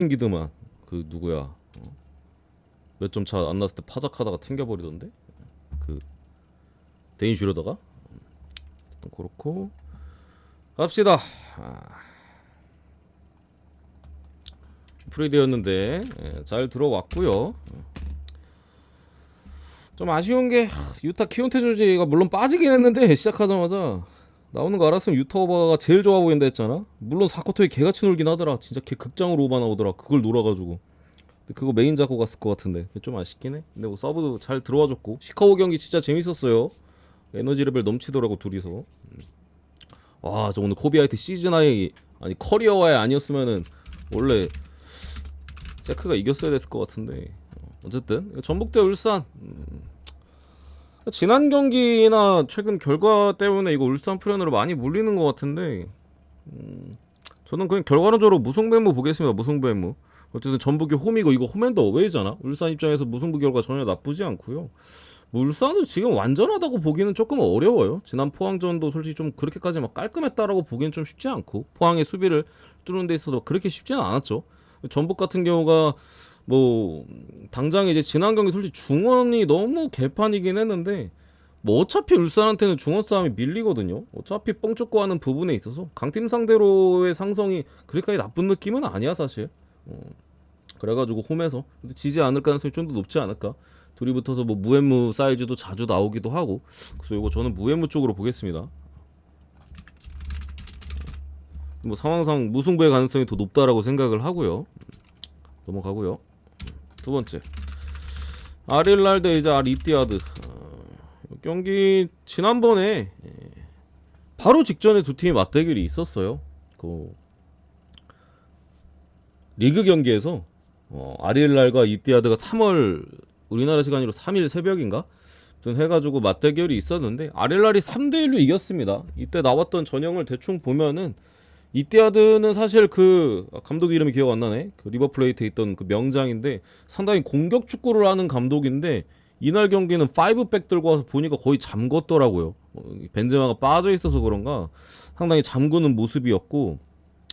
튕기드만 그 누구야 몇 점 차 안 났을 때 파작하다가 튕겨버리던데 그 데인 슈러더가 그렇고 갑시다. 프리드였는데 잘 들어왔고요. 좀 아쉬운 게 유타 키온테 조지가 물론 빠지긴 했는데 시작하자마자 나오는 거 알았으면 유타 오바가 제일 좋아 보인다 했잖아. 물론 사코토에 개같이 놀긴 하더라. 진짜 개 극장으로 오바 나오더라. 그걸 놀아가지고 그거 메인 잡고 갔을 것 같은데 좀 아쉽긴 해. 근데 뭐 서브도 잘 들어와줬고 시카고 경기 진짜 재밌었어요. 에너지 레벨 넘치더라고 둘이서. 와 저 오늘 코비아이트 시즌 하이 아니 커리어 하이 아니었으면은 원래 세크가 이겼어야 됐을 것 같은데 어쨌든 전북대 울산 지난 경기나 최근 결과 때문에 이거 울산 프랜으로 많이 몰리는 것 같은데 저는 그냥 결과론적으로 무승부무 보겠습니다. 무승부무. 어쨌든 전북이 홈이고 이거 홈앤더 어웨이잖아. 울산 입장에서 무승부 결과 전혀 나쁘지 않고요. 울산은 지금 완전하다고 보기는 조금 어려워요. 지난 포항전도 솔직히 좀 그렇게까지 막 깔끔했다라고 보기는 좀 쉽지 않고 포항의 수비를 뚫는 데 있어서 그렇게 쉽지는 않았죠. 전북 같은 경우가 뭐 당장 이제 지난 경기 솔직히 중원이 너무 개판이긴 했는데 뭐 어차피 울산한테는 중원 싸움이 밀리거든요. 어차피 뻥 쫓고 하는 부분에 있어서 강팀 상대로의 상성이 그렇게까지 나쁜 느낌은 아니야 사실. 그래가지고 홈에서 지지 않을 가능성이 좀 더 높지 않을까. 둘이 붙어서 뭐 무앤무 사이즈도 자주 나오기도 하고 그래서 이거 저는 무앤무 쪽으로 보겠습니다. 뭐 상황상 무승부의 가능성이 더 높다라고 생각을 하고요. 넘어가고요. 두 번째 아릴랄 대 이제 아리띠아드 경기 지난번에 바로 직전에 두 팀의 맞대결이 있었어요. 그 리그 경기에서 아릴랄과 이띠아드가 3월 우리나라 시간으로 3일 새벽인가? 해가지고 맞대결이 있었는데 아릴랄이 3대1로 이겼습니다. 이때 나왔던 전형을 대충 보면은 이띠아드는 사실 그 감독 이름이 기억 안 나네. 그 리버플레이트에 있던 그 명장인데 상당히 공격 축구를 하는 감독인데 이날 경기는 5백 들고 와서 보니까 거의 잠궜더라고요. 벤제마가 빠져 있어서 그런가 상당히 잠그는 모습이었고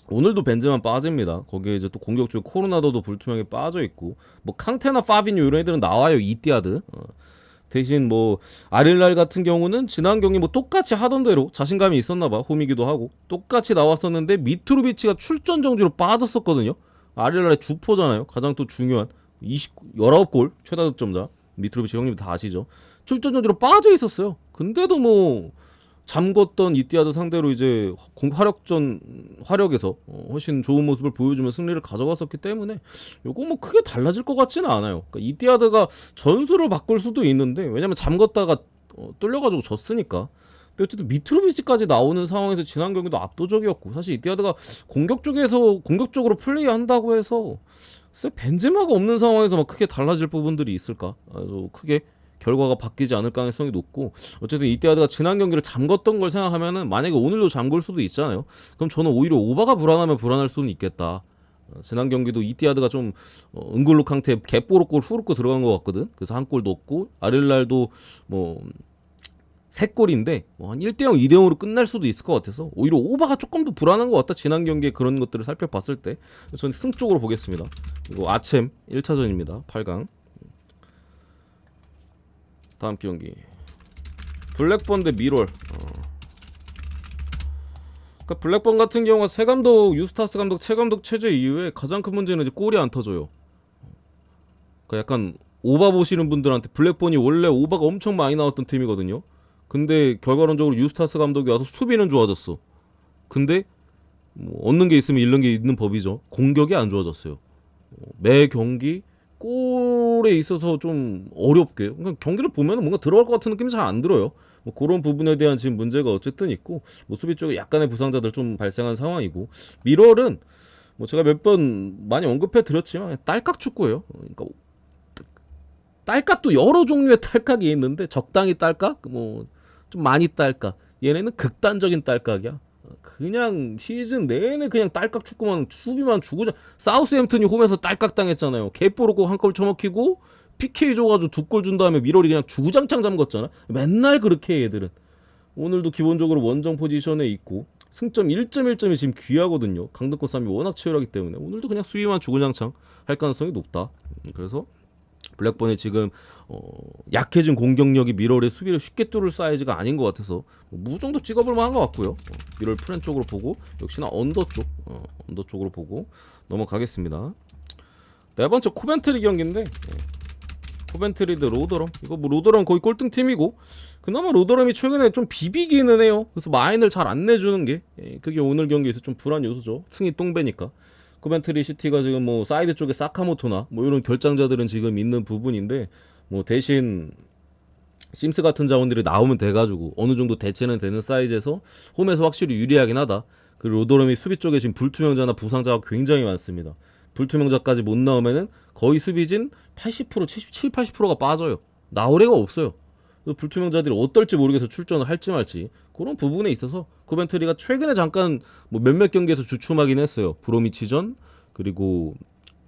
오늘도 벤제마 빠집니다. 거기에 이제 또 공격 쪽에 코로나도도 불투명에 빠져 있고 뭐 캉테나 파비뉴 이런 애들은 나와요. 이띠아드. 대신 뭐 아릴랄 같은 경우는 지난 경기 뭐 똑같이 하던 대로 자신감이 있었나봐. 홈이기도 하고 똑같이 나왔었는데 미트로비치가 출전 정지로 빠졌었거든요. 아릴랄의 주포잖아요. 가장 또 중요한 19골 최다 득점자 미트로비치 형님 다 아시죠. 출전 정지로 빠져 있었어요. 근데도 뭐 잠궜던 이띠아드 상대로 이제 화력에서 훨씬 좋은 모습을 보여주면 승리를 가져갔었기 때문에 요거 뭐 크게 달라질 것 같지는 않아요. 그러니까 이띠아드가 전술을 바꿀 수도 있는데 왜냐면 잠궜다가 뚫려가지고 졌으니까. 근데 어쨌든 미트로비치까지 나오는 상황에서 지난 경기도 압도적이었고 사실 이띠아드가 공격 쪽에서 공격적으로 플레이한다고 해서 벤제마가 없는 상황에서 막 크게 달라질 부분들이 있을까? 크게 결과가 바뀌지 않을 가능성이 높고 어쨌든 이띠아드가 지난 경기를 잠궜던 걸 생각하면은 만약에 오늘도 잠글 수도 있잖아요. 그럼 저는 오히려 오바가 불안하면 불안할 수는 있겠다. 지난 경기도 이띠아드가 좀 은골로 캉테 개뽀로골 후루꼬 들어간 것 같거든. 그래서 한 골 넣었고 아릴랄도 뭐 3골인데 뭐한 1대0, 2대0으로 끝날 수도 있을 것 같아서 오히려 오바가 조금 더 불안한 것 같다. 지난 경기에 그런 것들을 살펴봤을 때 저는 승 쪽으로 보겠습니다. 이거 아챔 1차전입니다. 8강. 다음 경기 블랙번 대 미롤. 그러니까 블랙번 같은 경우가 새 감독 유스타스 감독 최 감독 체제 이후에 가장 큰 문제는 이제 골이 안 터져요. 그러니까 약간 오바 보시는 분들한테 블랙번이 원래 오바가 엄청 많이 나왔던 팀이거든요. 근데 결과론적으로 유스타스 감독이 와서 수비는 좋아졌어. 근데 뭐 얻는 게 있으면 잃는 게 있는 법이죠. 공격이 안 좋아졌어요. 매 경기 골에 있어서 좀 어렵게 그러니까 경기를 보면 뭔가 들어갈 것 같은 느낌이 잘 안 들어요. 뭐 그런 부분에 대한 지금 문제가 어쨌든 있고 뭐 수비 쪽에 약간의 부상자들 좀 발생한 상황이고 미럴은 뭐 제가 몇 번 많이 언급해 드렸지만 딸깍 축구예요. 그러니까 딸깍도 여러 종류의 딸깍이 있는데 적당히 딸깍 뭐 좀 많이 딸깍 얘네는 극단적인 딸깍이야. 그냥 시즌 내내 그냥 딸깍 축구만 수비만 주고 사우스햄튼이 홈에서 딸깍 당했잖아요. 개뽀르고 한 골 쳐먹히고 PK 줘가지고 2골 준 다음에 미러리 그냥 주구장창 잠궜잖아. 맨날 그렇게 해 얘들은. 오늘도 기본적으로 원정 포지션에 있고 승점 1.1점이 지금 귀하거든요. 강등권 싸움이 워낙 치열하기 때문에 오늘도 그냥 수위만 주구장창 할 가능성이 높다. 그래서 블랙번이 지금 약해진 공격력이 미러의 수비를 쉽게 뚫을 사이즈가 아닌 것 같아서 무정도 찍어볼 만한 것 같고요. 미러 프렌 쪽으로 보고 역시나 언더 쪽으로 보고 넘어가겠습니다. 네 번째 코벤트리 경기인데 코벤트리 드 로더럼, 이거 뭐 로더럼 거의 꼴등 팀이고 그나마 로더럼이 최근에 좀 비비기는 해요. 그래서 마인을 잘 안 내주는 게 그게 오늘 경기에서 좀 불안 요소죠. 승이 똥배니까. 코벤트리 시티가 지금 뭐 사이드 쪽에 사카모토나 뭐 이런 결장자들은 지금 있는 부분인데 뭐 대신 심스 같은 자원들이 나오면 돼가지고 어느 정도 대체는 되는 사이즈에서 홈에서 확실히 유리하긴 하다. 그 로더럼이 수비 쪽에 지금 불투명자나 부상자가 굉장히 많습니다. 불투명자까지 못 나오면은 거의 수비진 80%, 77, 80%가 빠져요. 나올 애가 없어요. 불투명자들이 어떨지 모르겠어 출전을 할지 말지 그런 부분에 있어서 코벤트리가 최근에 잠깐 뭐 몇몇 경기에서 주춤하긴 했어요. 브로미치전 그리고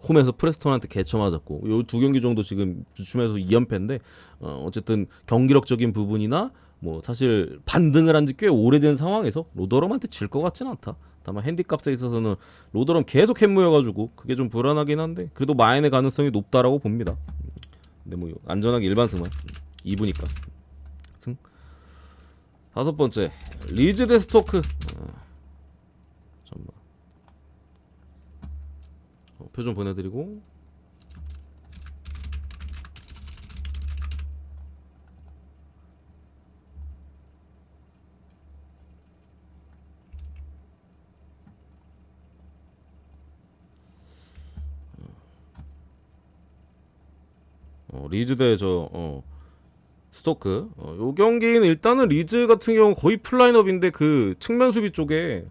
홈에서 프레스턴한테 개쳐 맞았고 요 두 경기 정도 지금 주춤해서 2연패인데 어쨌든 경기력적인 부분이나 뭐 사실 반등을 한 지 꽤 오래된 상황에서 로더럼한테 질 것 같지는 않다. 다만 핸디값에 있어서는 로더럼 계속 햄무여가지고 그게 좀 불안하긴 한데 그래도 마인의 가능성이 높다라고 봅니다. 근데 뭐 안전하게 일반승만 2부니까 승. 다섯 번째 리즈 대 스토크. 잠깐만. 표 좀 보내드리고. 리즈 대 스토크. 요 경기는 일단은 리즈 같은 경우 거의 풀라인업인데 그 측면 수비 쪽에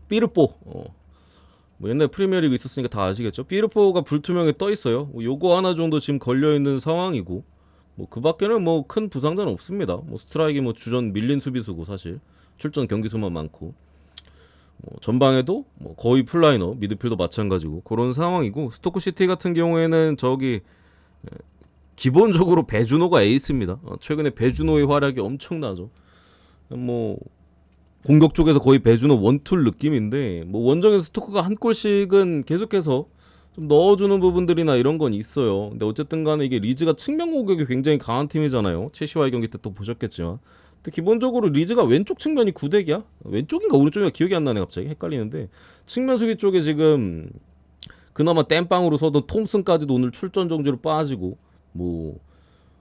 삐르뽀 뭐 옛날 프리미어리그 있었으니까 다 아시겠죠. 삐르뽀가 불투명에 떠 있어요. 뭐 요거 하나 정도 지금 걸려 있는 상황이고 뭐 그 밖에는 뭐 큰 부상자는 없습니다. 뭐 스트라이크 뭐 주전 밀린 수비수고 사실 출전 경기 수만 많고 전방에도 뭐 거의 풀라인업 미드필더 마찬가지고 그런 상황이고 스토크 시티 같은 경우에는 저기 기본적으로 배준호가 에이스입니다. 최근에 배준호의 활약이 엄청나죠. 뭐 공격 쪽에서 거의 배준호 원툴 느낌인데 뭐 원정에서 스토크가 한 골씩은 계속해서 좀 넣어주는 부분들이나 이런 건 있어요. 근데 어쨌든 간에 이게 리즈가 측면 공격이 굉장히 강한 팀이잖아요. 체시와의 경기 때 또 보셨겠지만 근데 기본적으로 리즈가 왼쪽 측면이 구대기야? 왼쪽인가 오른쪽인가 기억이 안 나네. 갑자기 헷갈리는데 측면 수비 쪽에 지금 그나마 땜빵으로 서던 톰슨까지도 오늘 출전 정지로 빠지고 뭐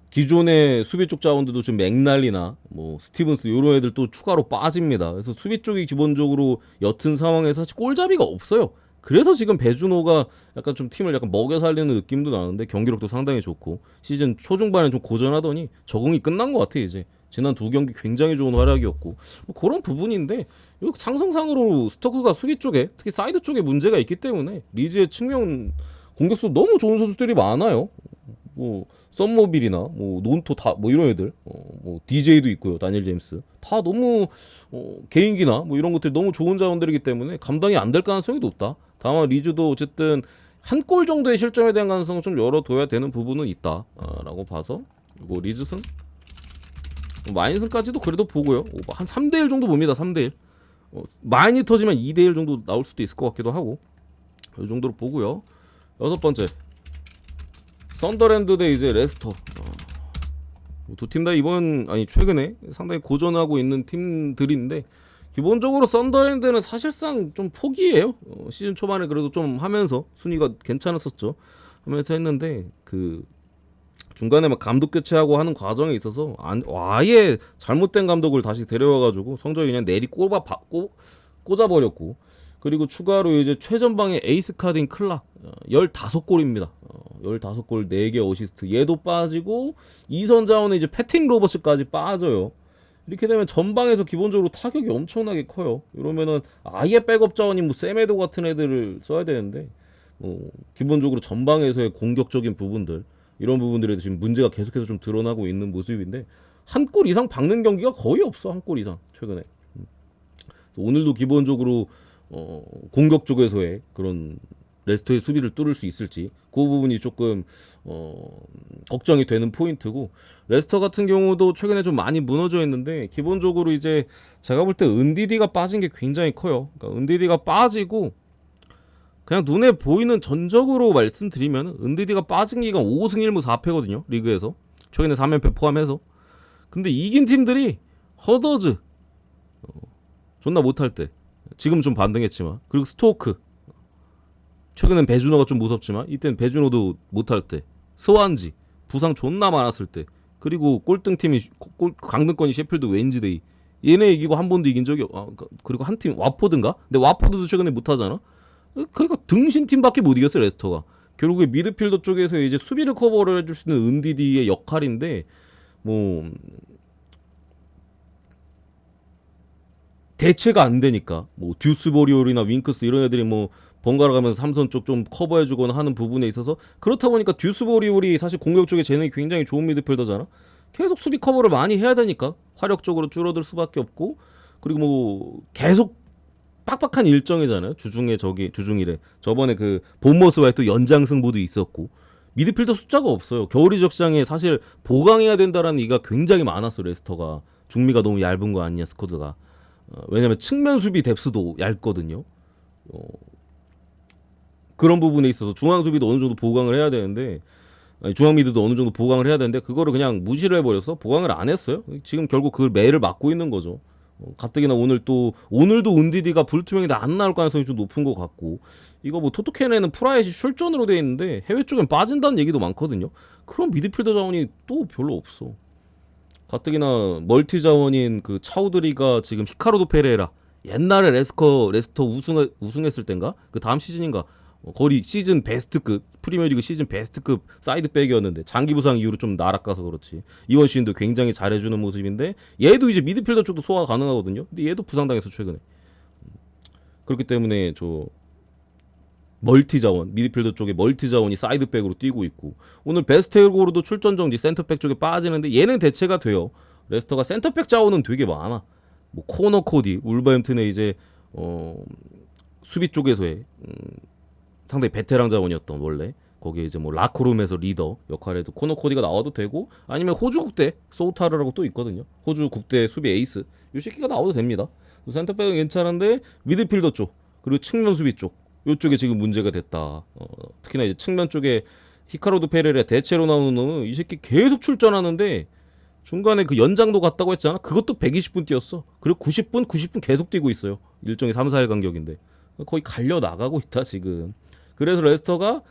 기존의 수비 쪽 자원들도 지금 맥날리나 뭐 스티븐스 이런 애들 또 추가로 빠집니다. 그래서 수비 쪽이 기본적으로 옅은 상황에서 사실 골잡이가 없어요. 그래서 지금 배준호가 약간 좀 팀을 약간 먹여 살리는 느낌도 나는데 경기력도 상당히 좋고 시즌 초중반에 좀 고전하더니 적응이 끝난 것 같아. 이제 지난 두 경기 굉장히 좋은 활약이었고 뭐 그런 부분인데 상성상으로 스토크가 수비 쪽에 특히 사이드 쪽에 문제가 있기 때문에 리즈의 측면 공격수 너무 좋은 선수들이 많아요. 뭐 썸모빌이나 뭐 논토 다 뭐 이런 애들 뭐 DJ도 있고요. 다니엘 제임스 다 너무 개인기나 뭐 이런 것들이 너무 좋은 자원들이기 때문에 감당이 안 될 가능성이 높다. 다만 리즈도 어쨌든 한 골 정도의 실점에 대한 가능성을 좀 열어둬야 되는 부분은 있다라고 봐서 이거 리즈승 마인승까지도 그래도 보고요. 한 3대1 정도 봅니다. 3대1 많이 터지면 2대1 정도 나올 수도 있을 것 같기도 하고 이 정도로 보고요. 여섯 번째 썬더랜드 대 이제 레스터. 두 팀 다 최근에 상당히 고전하고 있는 팀들인데 기본적으로 썬더랜드는 사실상 좀 포기예요. 시즌 초반에 그래도 좀 하면서 순위가 괜찮았었죠. 하면서 했는데 그 중간에 막 감독 교체하고 하는 과정에 있어서 아예 잘못된 감독을 다시 데려와가지고 성적이 그냥 꽂아버렸고 그리고 추가로 이제 최전방에 에이스 카드인 클락 15골입니다. 15골 4개 어시스트 얘도 빠지고 2선 자원에 이제 패팅 로버츠까지 빠져요. 이렇게 되면 전방에서 기본적으로 타격이 엄청나게 커요. 이러면은 아예 백업 자원이 뭐 세메도 같은 애들을 써야 되는데 기본적으로 전방에서의 공격적인 부분들 이런 부분들에 지금 문제가 계속해서 좀 드러나고 있는 모습인데 한 골 이상 박는 경기가 거의 없어. 한 골 이상 최근에. 오늘도 기본적으로 공격 쪽에서의 그런 레스터의 수비를 뚫을 수 있을지 그 부분이 조금 걱정이 되는 포인트고, 레스터 같은 경우도 최근에 좀 많이 무너져 있는데 기본적으로 이제 제가 볼 때 은디디가 빠진 게 굉장히 커요. 그러니까 은디디가 빠지고 그냥 눈에 보이는 전적으로 말씀드리면 은디디가 빠진 기간 5승 1무 4패거든요. 리그에서 최근에 3연패 포함해서. 근데 이긴 팀들이 허더즈 존나 못할 때, 지금 좀 반등했지만, 그리고 스토크 최근엔 배준호가 좀 무섭지만 이땐 배준호도 못할 때, 스완지 부상 존나 많았을 때, 그리고 꼴등팀이 강등권이 셰필드 웬즈데이, 얘네 이기고 한 번도 이긴 적이 그리고 한 팀 와포드인가? 근데 와포드도 최근에 못하잖아. 그러니까 등신팀밖에 못 이겼어요 레스터가. 결국에 미드필더 쪽에서 이제 수비를 커버를 해줄 수 있는 은디디의 역할인데, 뭐 대체가 안 되니까 뭐 듀스보리올이나 윙크스 이런 애들이 뭐 번갈아 가면서 삼선 쪽 좀 커버해주거나 하는 부분에 있어서, 그렇다 보니까 듀스보리올이 사실 공격 쪽에 재능이 굉장히 좋은 미드필더잖아. 계속 수비 커버를 많이 해야 되니까 화력적으로 줄어들 수밖에 없고, 그리고 뭐 계속 빡빡한 일정이잖아요. 주중이래. 저번에 그 본머스와의 또 연장 승부도 있었고, 미드필더 숫자가 없어요. 겨울 이적 시장에 사실 보강해야 된다라는 이가 굉장히 많았어 레스터가. 중미가 너무 얇은 거 아니냐 스쿼드가. 왜냐면 측면 수비 뎁스도 얇거든요. 어, 그런 부분에 있어서 중앙 수비도 어느 정도 보강을 해야 되는데, 아니, 중앙 미드도 어느 정도 보강을 해야 되는데 그거를 그냥 무시를 해버려서 보강을 안 했어요. 지금 결국 그 매를 맞고 있는 거죠. 가뜩이나 오늘도 은디디가 불투명인데 안 나올 가능성이 좀 높은 것 같고, 이거 뭐 토트캔에는 프라이시 출전으로 돼 있는데 해외 쪽엔 빠진다는 얘기도 많거든요. 그럼 미드필더 자원이 또 별로 없어. 가뜩이나 멀티 자원인 그 차우드리가 지금 히카르도 페레라, 옛날에 레스터 우승했을 땐가 그 다음 시즌인가 거의 시즌 베스트급, 프리미어리그 시즌 베스트급 사이드백이었는데 장기 부상 이후로 좀 나락가서 그렇지 이번 시즌도 굉장히 잘해주는 모습인데, 얘도 이제 미드필더 쪽도 소화 가능하거든요. 근데 얘도 부상당해서 최근에. 그렇기 때문에 저 멀티 자원, 미드필더 쪽에 멀티 자원이 사이드백으로 뛰고 있고, 오늘 베스테고로도 출전 정지, 센터백 쪽에 빠지는데 얘는 대체가 돼요. 레스터가 센터백 자원은 되게 많아. 뭐 코너 코디, 울버햄튼의 이제 수비 쪽에서의 상당히 베테랑 자원이었던, 원래 거기에 이제 뭐 라커룸에서 리더 역할에도 코너 코디가 나와도 되고, 아니면 호주 국대 소우타르라고 또 있거든요. 호주 국대 수비 에이스, 이 새끼가 나와도 됩니다. 센터백은 괜찮은데 미드필더 쪽 그리고 측면 수비 쪽 요쪽에 지금 문제가 됐다. 특히나 이제 측면 쪽에 히카르도 페레라 대체로 나오는 놈은 이 새끼 계속 출전하는데 중간에 그 연장도 갔다고 했잖아. 그것도 120분 뛰었어. 그리고 90분 계속 뛰고 있어요. 일정이 3, 4일 간격인데 거의 갈려 나가고 있다 지금. 그래서 레스터가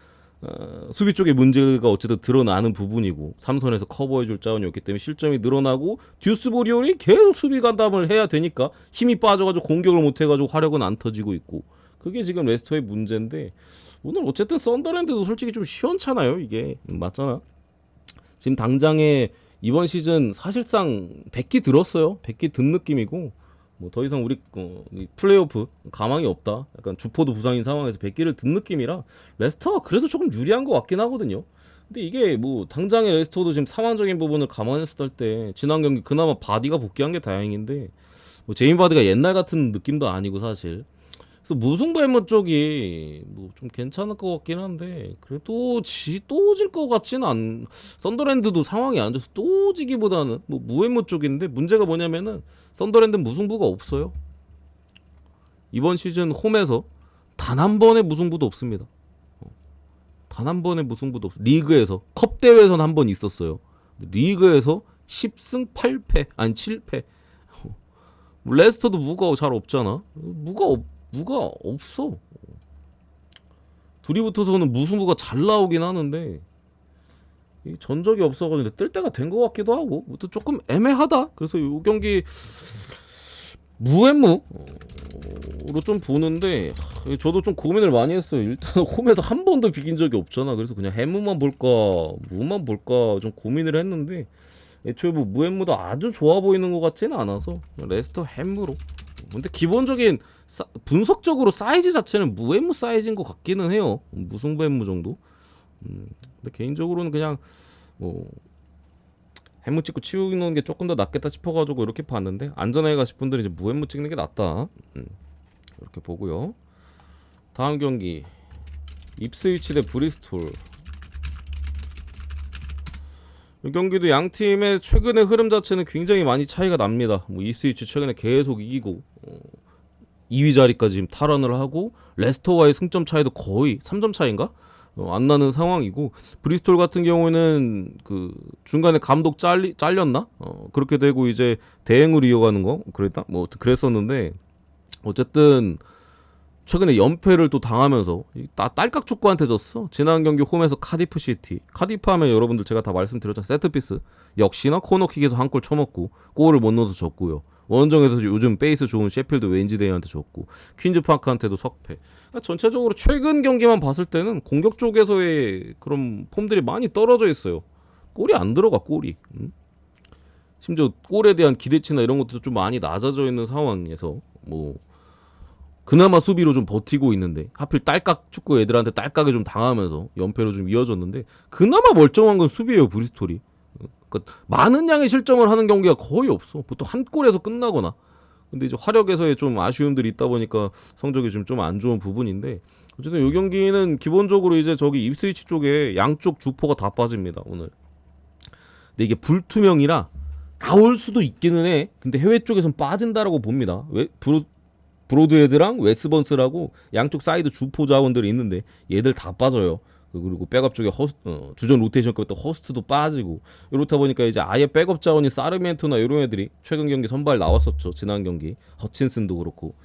수비 쪽에 문제가 어쨌든 드러나는 부분이고, 삼선에서 커버해줄 자원이 없기 때문에 실점이 늘어나고, 듀스보리올이 계속 수비 간담을 해야 되니까 힘이 빠져가지고 공격을 못해가지고 화력은 안 터지고 있고, 그게 지금 레스터의 문제인데, 오늘 어쨌든 썬더랜드도 솔직히 좀 시원찮아요. 이게 맞잖아. 지금 당장에 이번 시즌 사실상 100기 들었어요. 100기 든 느낌이고, 뭐 더 이상 우리 플레이오프 가망이 없다. 약간 주포도 부상인 상황에서 100기를 든 느낌이라 레스터가 그래도 조금 유리한 것 같긴 하거든요. 근데 이게 뭐 당장에 레스터도 지금 상황적인 부분을 감안했을 때 지난 경기 그나마 바디가 복귀한 게 다행인데, 뭐 제임 바디가 옛날 같은 느낌도 아니고 사실. 그래서 무승부 햄머 쪽이 뭐 좀 괜찮을 것 같긴 한데, 그래도 또 질 것 같지는 않. 썬더랜드도 상황이 안 좋아서 또 지기보다는 뭐 무햄머 쪽인데, 문제가 뭐냐면은 썬더랜드는 무승부가 없어요. 이번 시즌 홈에서 단 한 번의 무승부도 없습니다. 단 한 번의 무승부도 없어. 리그에서 컵 대회에서는 한 번 있었어요. 리그에서 10승 8패 아니 7패. 레스터도 무가 잘 없잖아. 무가 없어. 둘이 붙어서는 무승부가 잘 나오긴 하는데 이 전적이 없어가지고 뜰 때가 된 것 같기도 하고, 또 조금 애매하다. 그래서 이 경기 무앤무로 좀 보는데, 저도 좀 고민을 많이 했어요. 일단 홈에서 한 번도 비긴 적이 없잖아. 그래서 그냥 해무만 볼까 무만 볼까 좀 고민을 했는데, 애초에 뭐 무앤무도 아주 좋아 보이는 것 같지는 않아서 레스터 해무로. 근데 기본적인 분석적으로 사이즈 자체는 무앤무 사이즈인 것 같기는 해요. 무승부 햄무 정도. 근데 개인적으로는 그냥 뭐 햄무 찍고 치우는 게 조금 더 낫겠다 싶어가지고 이렇게 봤는데, 안전하게 가실 분들은 이제 무햄무 찍는 게 낫다. 이렇게 보고요. 다음 경기 입스위치 대 브리스톨. 이 경기도 양 팀의 최근의 흐름 자체는 굉장히 많이 차이가 납니다. 뭐 입스위치 최근에 계속 이기고 2위 자리까지 지금 탈환을 하고 레스터와의 승점 차이도 거의 3점 차인가? 안 나는 상황이고, 브리스톨 같은 경우에는 그 중간에 감독 잘렸나? 그렇게 되고 이제 대행을 이어가는 거 그랬다? 뭐 그랬었는데, 어쨌든 최근에 연패를 또 당하면서 딸깍 축구한테 졌어. 지난 경기 홈에서 카디프 시티. 카디프 하면 여러분들 제가 다 말씀드렸죠. 세트피스. 역시나 코너킥에서 한 골 쳐먹고 골을 못 넣어서 졌고요. 원정에서 요즘 베이스 좋은 셰필드 웬지데이한테 졌고, 퀸즈 파크한테도 석패. 그러니까 전체적으로 최근 경기만 봤을 때는 공격 쪽에서의 그런 폼들이 많이 떨어져 있어요. 골이 안 들어가, 골이. 심지어 골에 대한 기대치나 이런 것도 좀 많이 낮아져 있는 상황에서 뭐 그나마 수비로 좀 버티고 있는데, 하필 딸깍 축구 애들한테 딸깍에 좀 당하면서 연패로 좀 이어졌는데, 그나마 멀쩡한 건 수비예요, 브리스톨이. 그러니까 많은 양의 실점을 하는 경기가 거의 없어. 보통 한 골에서 끝나거나. 근데 이제 화력에서의 좀 아쉬움들이 있다 보니까 성적이 좀 안 좋은 부분인데, 어쨌든 이 경기는 기본적으로 이제 저기 입스위치 쪽에 양쪽 주포가 다 빠집니다, 오늘. 근데 이게 불투명이라 나올 수도 있기는 해. 근데 해외 쪽에선 빠진다라고 봅니다. 왜? 브로드헤드랑 웨스번스라고 양쪽 사이드 주포 자원들이 있는데 얘들 다 빠져요. 그리고 백업 쪽에 주전 로테이션급 또 허스트도 빠지고, 이렇다 보니까 이제 아예 백업 자원이 사르멘토나 이런 애들이 최근 경기 선발 나왔었죠. 지난 경기 허친슨도 그렇고,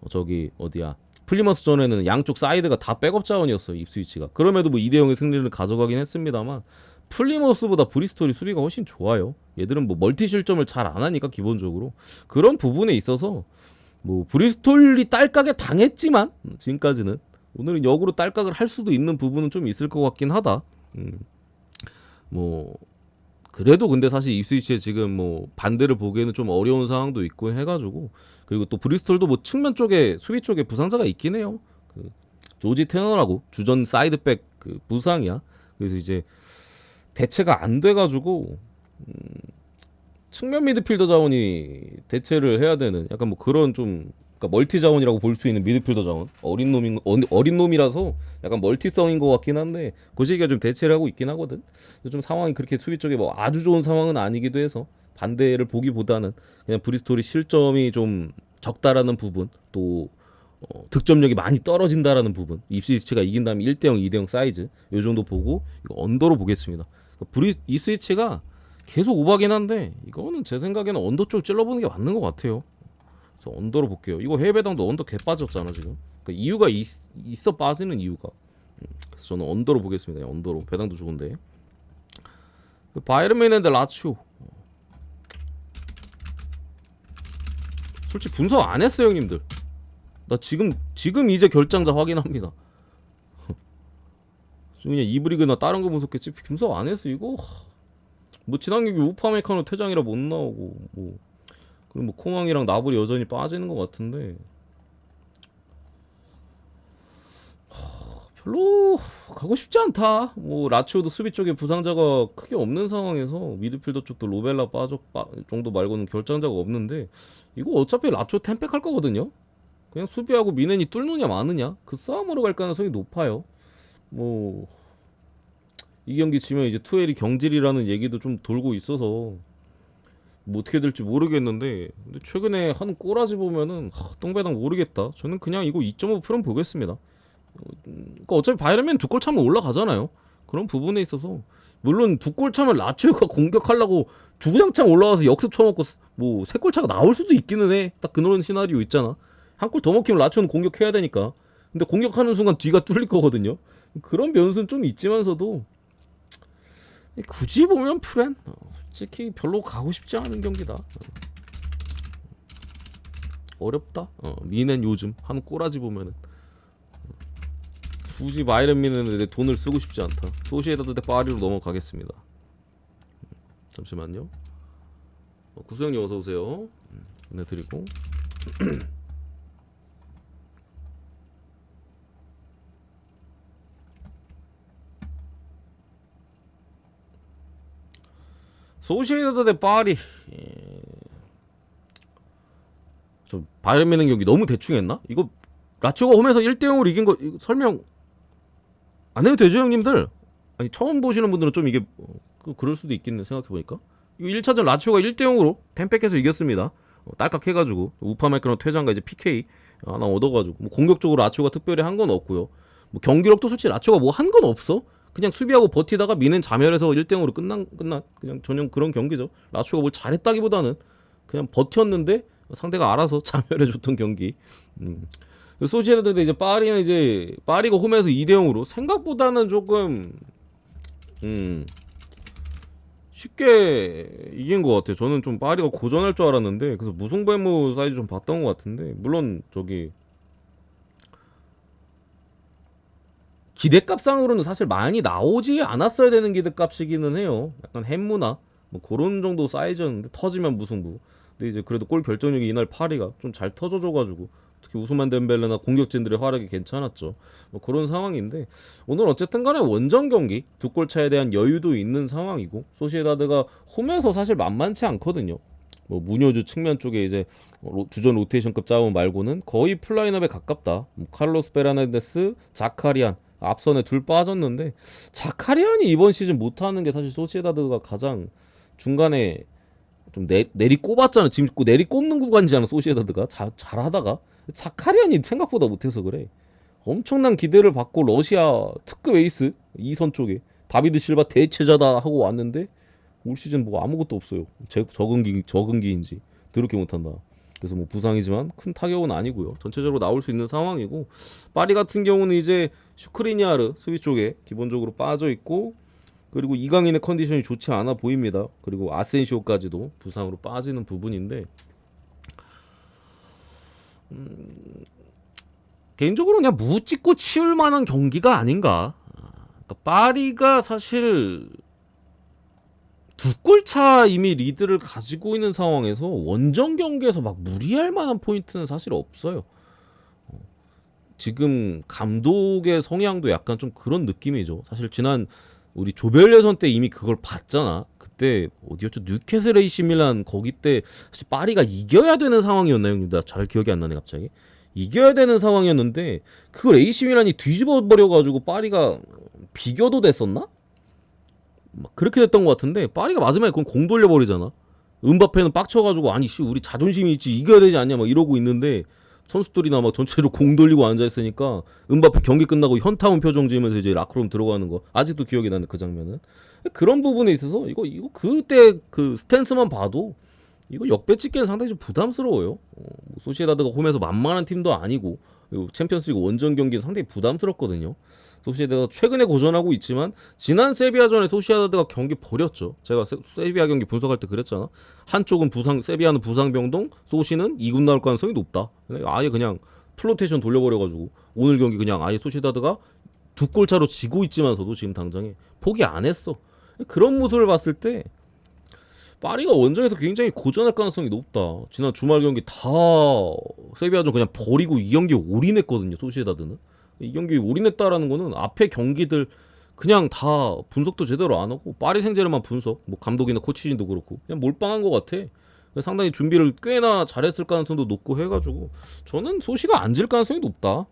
저기 어디야 플리머스 전에는 양쪽 사이드가 다 백업 자원이었어요, 입스위치가. 그럼에도 뭐 2대0의 승리를 가져가긴 했습니다만, 플리머스보다 브리스톨이 수비가 훨씬 좋아요. 얘들은 뭐 멀티 실점을 잘 안 하니까 기본적으로 그런 부분에 있어서 뭐 브리스톨이 딸깍에 당했지만 지금까지는, 오늘은 역으로 딸깍을 할 수도 있는 부분은 좀 있을 것 같긴 하다. 뭐 그래도 근데 사실 입스위치에 지금 뭐 반대를 보기에는 좀 어려운 상황도 있고 해가지고, 그리고 또 브리스톨도 뭐 측면 쪽에 수비 쪽에 부상자가 있긴 해요. 그 조지 테너라고 주전 사이드백 그 부상이야. 그래서 이제 대체가 안 돼가지고 측면 미드필더 자원이 대체를 해야 되는 약간 뭐 그런 좀, 그러니까 멀티 자원이라고 볼 수 있는 미드필더 자원, 어린 놈이라서 약간 멀티성인 것 같긴 한데, 그 시기가 좀 대체를 하고 있긴 하거든. 좀 상황이 그렇게 수비 쪽에 뭐 아주 좋은 상황은 아니기도 해서 반대를 보기보다는 그냥 브리스톨이 실점이 좀 적다라는 부분, 또 득점력이 많이 떨어진다라는 부분, 입스위치가 이긴 다음에 1대0, 2대0 사이즈 요 정도 보고 이거 언더로 보겠습니다. 입스위치가 계속 오바긴 한데 이거는 제 생각에는 언더 쪽 찔러보는 게 맞는 것 같아요. 그래서 언더로 볼게요. 이거 해외 배당도 언더 개 빠졌잖아 지금. 그러니까 이유가 있어 빠지는 이유가. 그래서 저는 언더로 보겠습니다. 언더로 배당도 좋은데. 바이에른 뮌헨 대 라치오. 솔직히 분석 안 했어요, 형님들. 나 지금 이제 결장자 확인합니다. 그냥 이브리그나 다른 거 분석했지 분석 안 했어 이거. 뭐 지난 경기 우파메카노 퇴장이라 못 나오고, 뭐 그리고 뭐 콩왕이랑 나블이 여전히 빠지는 것 같은데, 별로 가고 싶지 않다. 뭐 라치오도 수비 쪽에 부상자가 크게 없는 상황에서 미드필더 쪽도 로벨라 정도 말고는 결장자가 없는데, 이거 어차피 라치오 템백할 거거든요. 그냥 수비하고 미넨이 뚫느냐 마느냐 그 싸움으로 갈 가능성이 높아요. 뭐 이 경기 지면 이제 투엘이 경질이라는 얘기도 좀 돌고 있어서 뭐 어떻게 될지 모르겠는데, 근데 최근에 한 꼬라지 보면은 똥배당 모르겠다. 저는 그냥 이거 2.5% 보겠습니다. 그러니까 어차피 바이에른 두 골 차면 올라가잖아요. 그런 부분에 있어서 물론 두 골 차면 라치오가 공격하려고 주구장창 올라와서 역습 쳐먹고 뭐 세 골 차가 나올 수도 있기는 해. 딱 그런 시나리오 있잖아. 한 골 더 먹히면 라치오는 공격해야 되니까. 근데 공격하는 순간 뒤가 뚫릴 거거든요. 그런 변수는 좀 있지만서도 굳이 보면 프렌 솔직히 별로 가고 싶지 않은 경기다. 어렵다. 미넨 요즘 한 꼬라지 보면은 굳이 바이에른 뮌헨에 내 돈을 쓰고 싶지 않다. 소시에다드 대 파리로 넘어가겠습니다. 잠시만요. 구수형님 어서 오세요. 보내드리고. 소시에다드 대 파리. 저 바이에른 뮌헨 경기 너무 대충 했나? 이거 라치오가 홈에서 1대0으로 이긴 거 설명 안 해도 되죠 형님들. 아니 처음 보시는 분들은 좀 이게 그럴 수도 있겠네 생각해보니까. 이거 1차전 라치오가 1대0으로 템백해서 이겼습니다. 딸깍 해가지고 우파마이크랑 퇴장과 이제 PK 하나 얻어가지고 뭐 공격적으로 라치오가 특별히 한 건 없고요. 뭐 경기력도 솔직히 라치오가 뭐 한 건 없어. 그냥 수비하고 버티다가 미는 자멸해서 1대0으로 끝난 그냥 전형 그런 경기죠. 라치오가 뭘 잘했다기보다는 그냥 버텼는데 상대가 알아서 자멸해줬던 경기. 소시에다드 이제 파리는 이제 파리가 홈에서 2대0으로 생각보다는 조금 쉽게 이긴 것 같아요. 저는 좀 파리가 고전할 줄 알았는데 그래서 무승부무 사이즈 좀 봤던 것 같은데 물론 저기 기대값상으로는 사실 많이 나오지 않았어야 되는 기대값이기는 해요. 약간 햄무나 뭐 그런 정도 사이즈였는데 터지면 무승부. 근데 이제 그래도 골 결정력이 이날 파리가 좀 잘 터져줘가지고 특히 우스만 덴벨레나 공격진들의 활약이 괜찮았죠. 뭐 그런 상황인데 오늘 어쨌든 간에 원정 경기 두 골 차에 대한 여유도 있는 상황이고 소시에다드가 홈에서 사실 만만치 않거든요. 뭐 무뇨주 측면 쪽에 이제 주전 로테이션급 짜움 말고는 거의 풀라인업에 가깝다. 뭐 칼로스 베르나데스, 자카리안 앞선에 둘 빠졌는데 자카리안이 이번 시즌 못하는 게 사실 소시에다드가 가장 중간에 좀 내리 꼽았잖아. 지금 내리 꼽는 구간이잖아. 소시에다드가 잘하다가 자카리안이 생각보다 못해서 그래. 엄청난 기대를 받고 러시아 특급 에이스 2선 쪽에 다비드 실바 대체자다 하고 왔는데 올 시즌 뭐 아무것도 없어요. 적응기인지 더럽게 못한다. 그래서 뭐 부상이지만 큰 타격은 아니고요. 전체적으로 나올 수 있는 상황이고 파리 같은 경우는 이제 슈크리니아르 수비 쪽에 기본적으로 빠져 있고 그리고 이강인의 컨디션이 좋지 않아 보입니다. 그리고 아센시오까지도 부상으로 빠지는 부분인데 개인적으로 그냥 무 찍고 치울 만한 경기가 아닌가. 그러니까 파리가 사실 두 골차 이미 리드를 가지고 있는 상황에서 원정 경기에서 막 무리할 만한 포인트는 사실 없어요. 지금 감독의 성향도 약간 좀 그런 느낌이죠. 사실 지난 우리 조별 예선 때 이미 그걸 봤잖아. 그때 어디였죠? 뉴캐슬 AC 밀란 거기 때 사실 파리가 이겨야 되는 상황이었나요, 형님? 나 잘 기억이 안 나네 갑자기. 이겨야 되는 상황이었는데 그걸 AC 밀란이 뒤집어 버려 가지고 파리가 비겨도 됐었나? 막 그렇게 됐던 것 같은데 파리가 마지막에 그건 공 돌려버리잖아. 은바페는 빡쳐가지고 아니 씨 우리 자존심이 있지 이겨야 되지 않냐 막 이러고 있는데 선수들이나 막 전체로 공 돌리고 앉아 있으니까 은바페 경기 끝나고 현타운 표정 지으면서 이제 라크롬 들어가는 거 아직도 기억이 나는 그 장면은 그런 부분에 있어서 이거 그때 그 스탠스만 봐도 이거 역배 찍기는 상당히 좀 부담스러워요. 뭐 소시에다드가 홈에서 만만한 팀도 아니고 그리고 챔피언스리그 원정 경기는 상당히 부담스럽거든요. 소시에다가 최근에 고전하고 있지만 지난 세비야전에 소시에다드가 경기 버렸죠. 제가 세비야 경기 분석할 때 그랬잖아. 한쪽은 부상 세비야는 부상 병동, 소시는 2군 나올 가능성이 높다. 아예 그냥 플로테이션 돌려버려가지고 오늘 경기 그냥 아예 소시에다드가 두 골 차로 지고 있지만서도 지금 당장에 포기 안 했어. 그런 모습을 봤을 때 파리가 원정에서 굉장히 고전할 가능성이 높다. 지난 주말 경기 다 세비야전 그냥 버리고 이 경기에 올인했거든요. 소시에다드는. 이 경기에 올인했다라는 거는 앞에 경기들 그냥 다 분석도 제대로 안 하고 파리 생제르만 분석, 뭐 감독이나 코치진도 그렇고 그냥 몰빵한 것 같아. 상당히 준비를 꽤나 잘했을 가능성도 높고 해가지고 저는 소시가 안 질 가능성이 높다.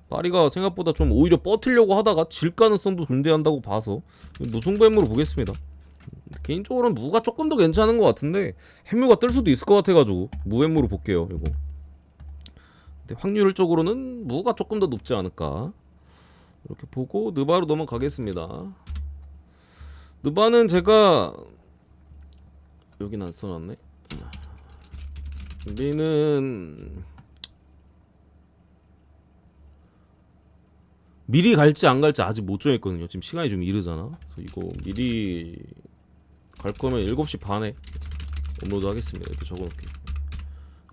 파리가 생각보다 좀 오히려 버티려고 하다가 질 가능성도 존재한다고 봐서 무승부햄으로 보겠습니다. 개인적으로는 무가 조금 더 괜찮은 것 같은데 햄무가 뜰 수도 있을 것 같아가지고 무햄무로 볼게요. 이거. 근데 확률적으로는 무가 조금 더 높지 않을까 이렇게 보고 느바로 넘어가겠습니다. 느바는 제가 여기는 안 써놨네. 우리는 미리 갈지 안 갈지 아직 못 정했거든요. 지금 시간이 좀 이르잖아. 그래서 이거 미리 갈 거면 7시 반에 업로드 하겠습니다. 이렇게 적어놓을게요.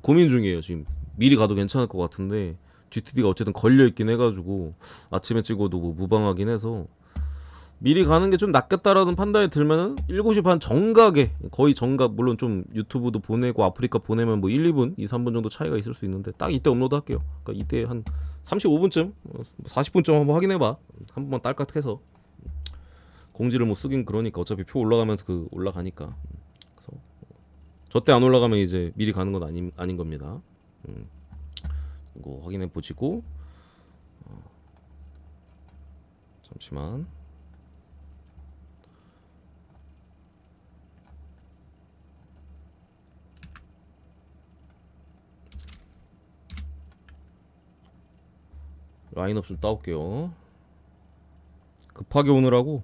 고민 중이에요. 지금 미리 가도 괜찮을 것 같은데 GTD가 어쨌든 걸려있긴 해가지고 아침에 찍어도 뭐 무방하긴 해서 미리 가는 게 좀 낫겠다라는 판단이 들면은 7시 반 정각에 거의 정각 물론 좀 유튜브도 보내고 아프리카 보내면 뭐 1, 2분, 2, 3분 정도 차이가 있을 수 있는데 딱 이때 업로드 할게요. 그러니까 이때 한 35분쯤, 40분쯤 한번 확인해봐. 한 번만 딸깍해서 공지를 뭐 쓰긴 그러니까 어차피 표 올라가면서 그 올라가니까. 그래서 저 때 안 올라가면 이제 미리 가는 건 아닌 겁니다. 이거 확인해 보시고 잠시만. 라인업 좀 따올게요. 급하게 오느라고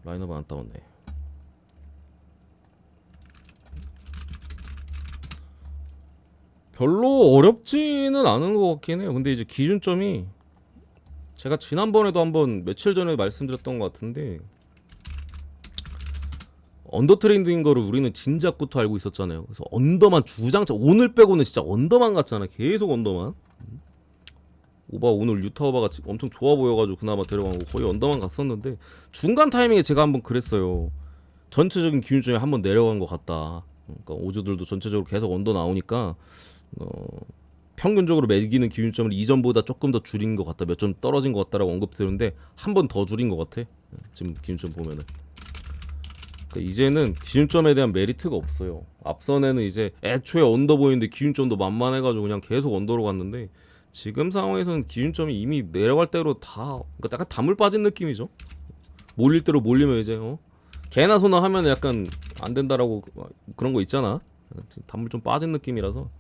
라인업 안 따왔네. 별로 어렵지는 않은 것 같긴 해요. 근데 이제 기준점이 제가 지난번에도 한번 며칠 전에 말씀드렸던 것 같은데 언더 트렌드인 거를 우리는 진작부터 알고 있었잖아요. 그래서 언더만 주장창 오늘 빼고는 진짜 언더만 갔잖아. 계속 언더만. 오바 오늘 유타 오바가 엄청 좋아 보여가지고 그나마 데려간 거 거의 언더만 갔었는데 중간 타이밍에 제가 한번 그랬어요. 전체적인 기준점이 한번 내려간 것 같다. 그러니까 오주들도 전체적으로 계속 언더 나오니까 평균적으로 매기는 기준점을 이전보다 조금 더 줄인 것 같다. 몇 점 떨어진 것 같다라고 언급드렸는데 한 번 더 줄인 것 같아. 지금 기준점 보면은. 그러니까 이제는 기준점에 대한 메리트가 없어요. 앞선에는 이제 애초에 언더 보이는데 기준점도 만만해가지고 그냥 계속 언더로 갔는데 지금 상황에서는 기준점이 이미 내려갈 대로 다 그러니까 약간 담을 빠진 느낌이죠. 몰릴 대로 몰리면 이제 개나 소나 하면 약간 안 된다라고 그런 거 있잖아. 담을 좀 빠진 느낌이라서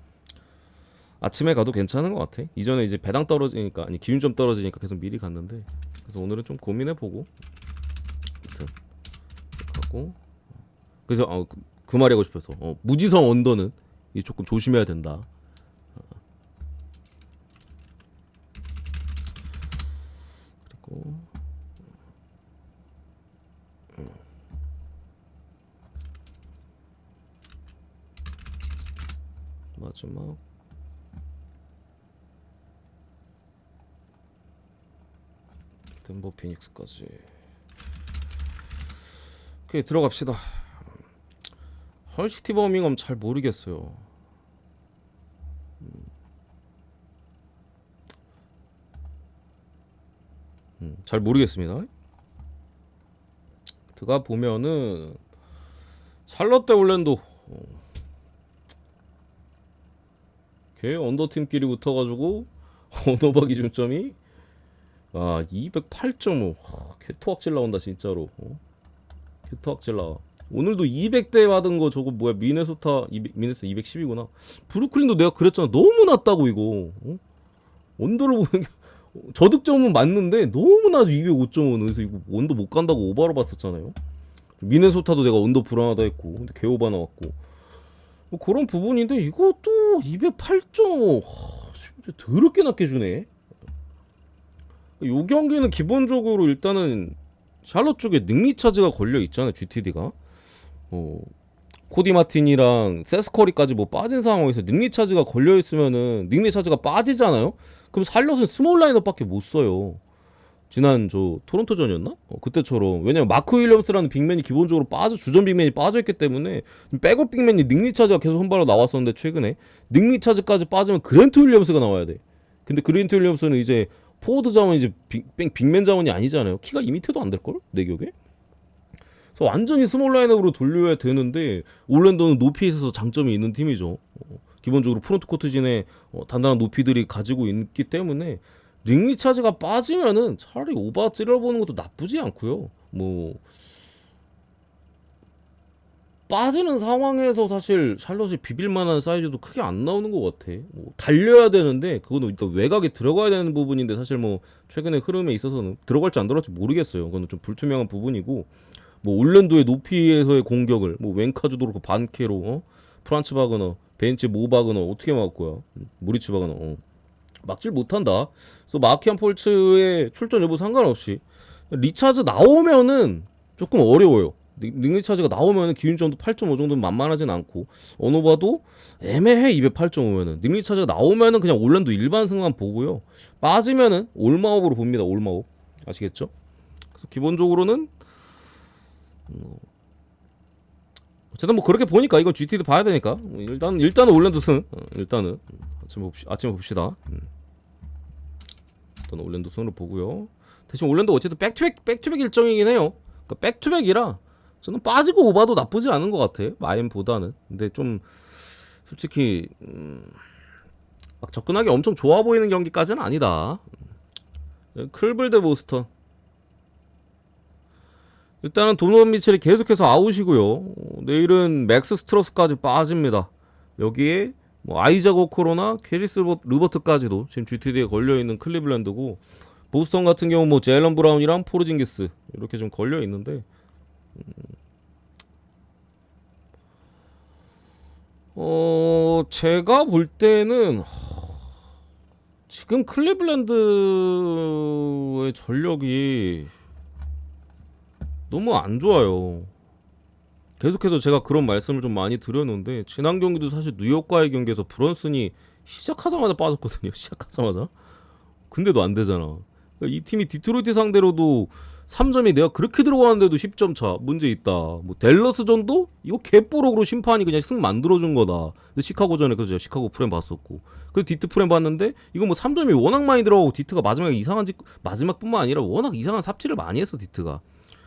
아침에 가도 괜찮은 것 같아. 이전에 이제 배당 떨어지니까 아니 기준점 떨어지니까 계속 미리 갔는데 그래서 오늘은 좀 고민해보고 하고 그래서 그 말이 하고 싶어서 무지성 언더는 조금 조심해야 된다. 그리고 마지막 덴버 피닉스까지. 오케이 들어갑시다. 헐시티 버밍엄 잘 모르겠어요. 잘 모르겠습니다. 들어가 보면은 샬럿 대 올랜도 걔 언더팀끼리 붙어가지고 언더바 기준점이 208.5 개토악질 나온다 진짜로. 개토악질 나와. 오늘도 200대 받은 거 저거 뭐야 미네소타 210이구나. 브루클린도 내가 그랬잖아. 너무 낮다고 이거. 언더를 보는 게 저득점은 맞는데 너무 낮아. 205.5는. 그래서 이거 언더 못 간다고 오바로 봤었잖아요. 미네소타도 내가 언더 불안하다 했고 근데 개 오바 나왔고 뭐 그런 부분인데 이것도 208.5 더럽게 낮게 주네. 요 경기는 기본적으로 일단은 샬럿 쪽에 닉리 차지가 걸려 있잖아요. GTD가 코디 마틴이랑 세스커리까지 뭐 빠진 상황에서 닉리 차지가 걸려 있으면은 닉리 차지가 빠지잖아요. 그럼 샬럿은 스몰 라인업밖에 못 써요. 지난 저 토론토전이었나? 그때처럼. 왜냐면 마크 윌리엄스라는 빅맨이 기본적으로 주전 빅맨이 빠져있기 때문에 백업 빅맨이 닉리 차즈가 계속 선발로 나왔었는데 최근에 닉리 차즈까지 빠지면 그랜트 윌리엄스가 나와야 돼. 근데 그랜트 윌리엄스는 이제 포워드 자원이 이제 빅맨 자원이 아니잖아요. 키가 2m도 안 될걸? 내 기억에? 그래서 완전히 스몰 라인업으로 돌려야 되는데 올랜도는 높이에 있어서 장점이 있는 팀이죠. 기본적으로 프론트 코트진에 단단한 높이들이 가지고 있기 때문에 링리 차지가 빠지면은 차라리 오바 찔러보는 것도 나쁘지 않고요. 뭐 빠지는 상황에서 사실 샬럿이 비빌만한 사이즈도 크게 안 나오는 것 같아. 뭐 달려야 되는데 그거는 일단 외곽에 들어가야 되는 부분인데 사실 뭐 최근에 흐름에 있어서는 들어갈지 안 들어갈지 모르겠어요. 그거는 좀 불투명한 부분이고 뭐 올랜도의 높이에서의 공격을 뭐 웬카주도 그렇고 반케로 프란츠 바그너 벤치 모 바그너 어떻게 막을 거야? 무리치 바그너 막질 못한다. 그래서 마키안 폴츠의 출전 여부 상관없이 리차즈 나오면은 조금 어려워요. 닉리차즈가 나오면은 기준점도 8.5 정도는 만만하진 않고 어노바도 애매해. 208.5면은 닉리차즈가 나오면은 그냥 올랜도 일반 승만 보고요. 빠지면은 올마업으로 봅니다. 올마업 아시겠죠? 그래서 기본적으로는 어쨌든 뭐 그렇게 보니까 이건 GT도 봐야 되니까 일단은 올랜도 승. 일단은 아침에 봅시다. 일단 올랜도 승으로 보고요. 대신 올랜도 어쨌든 백투백 일정이긴 해요. 그러니까 백투백이라 저는 빠지고 오바도 나쁘지 않은 것 같아요. 마인보다는. 근데 좀 솔직히 막 접근하기 엄청 좋아 보이는 경기까지는 아니다. 클블 대 보스턴. 일단은 도노반 미첼이 계속해서 아웃이고요. 내일은 맥스 스트러스까지 빠집니다. 여기에 뭐 아이작 오코로나 캐리스 르버트까지도 지금 GTD에 걸려있는 클리블랜드고, 보스턴 같은 경우 뭐 제일런 브라운이랑 포르징기스 이렇게 좀 걸려있는데, 제가 볼 때는 지금 클리블랜드의 전력이 너무 안 좋아요. 계속해서 제가 그런 말씀을 좀 많이 드렸는데, 지난 경기도 사실 뉴욕과의 경기에서 브런슨이 시작하자마자 빠졌거든요. 시작하자마자. 근데도 안 되잖아. 그러니까 이 팀이 디트로이트 상대로도 3점이 내가 그렇게 들어가는데도 10점 차 문제 있다. 뭐 댈러스전도 이거 개뽀록으로 심판이 그냥 승 만들어준 거다. 근데 시카고전에 그래서 제가 시카고 프렘 봤었고, 그 디트 프렘 봤는데 이거 뭐 3점이 워낙 많이 들어가고, 디트가 마지막에 이상한 마지막뿐만 아니라 워낙 이상한 삽질을 많이 했어 디트가.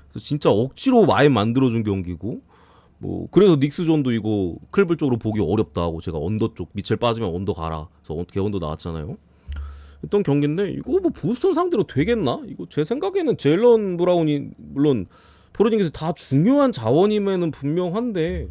그래서 진짜 억지로 많이 만들어준 경기고, 뭐 그래서 닉스존도 이거 클블 쪽으로 보기 어렵다고 제가 언더 쪽 미첼 빠지면 언더 가라. 그래서 개언더 나왔잖아요. 했던 경기인데, 이거 뭐 보스턴 상대로 되겠나? 이거 제 생각에는 제일런 브라운이 물론 포르징기스 다 중요한 자원임에는 분명한데,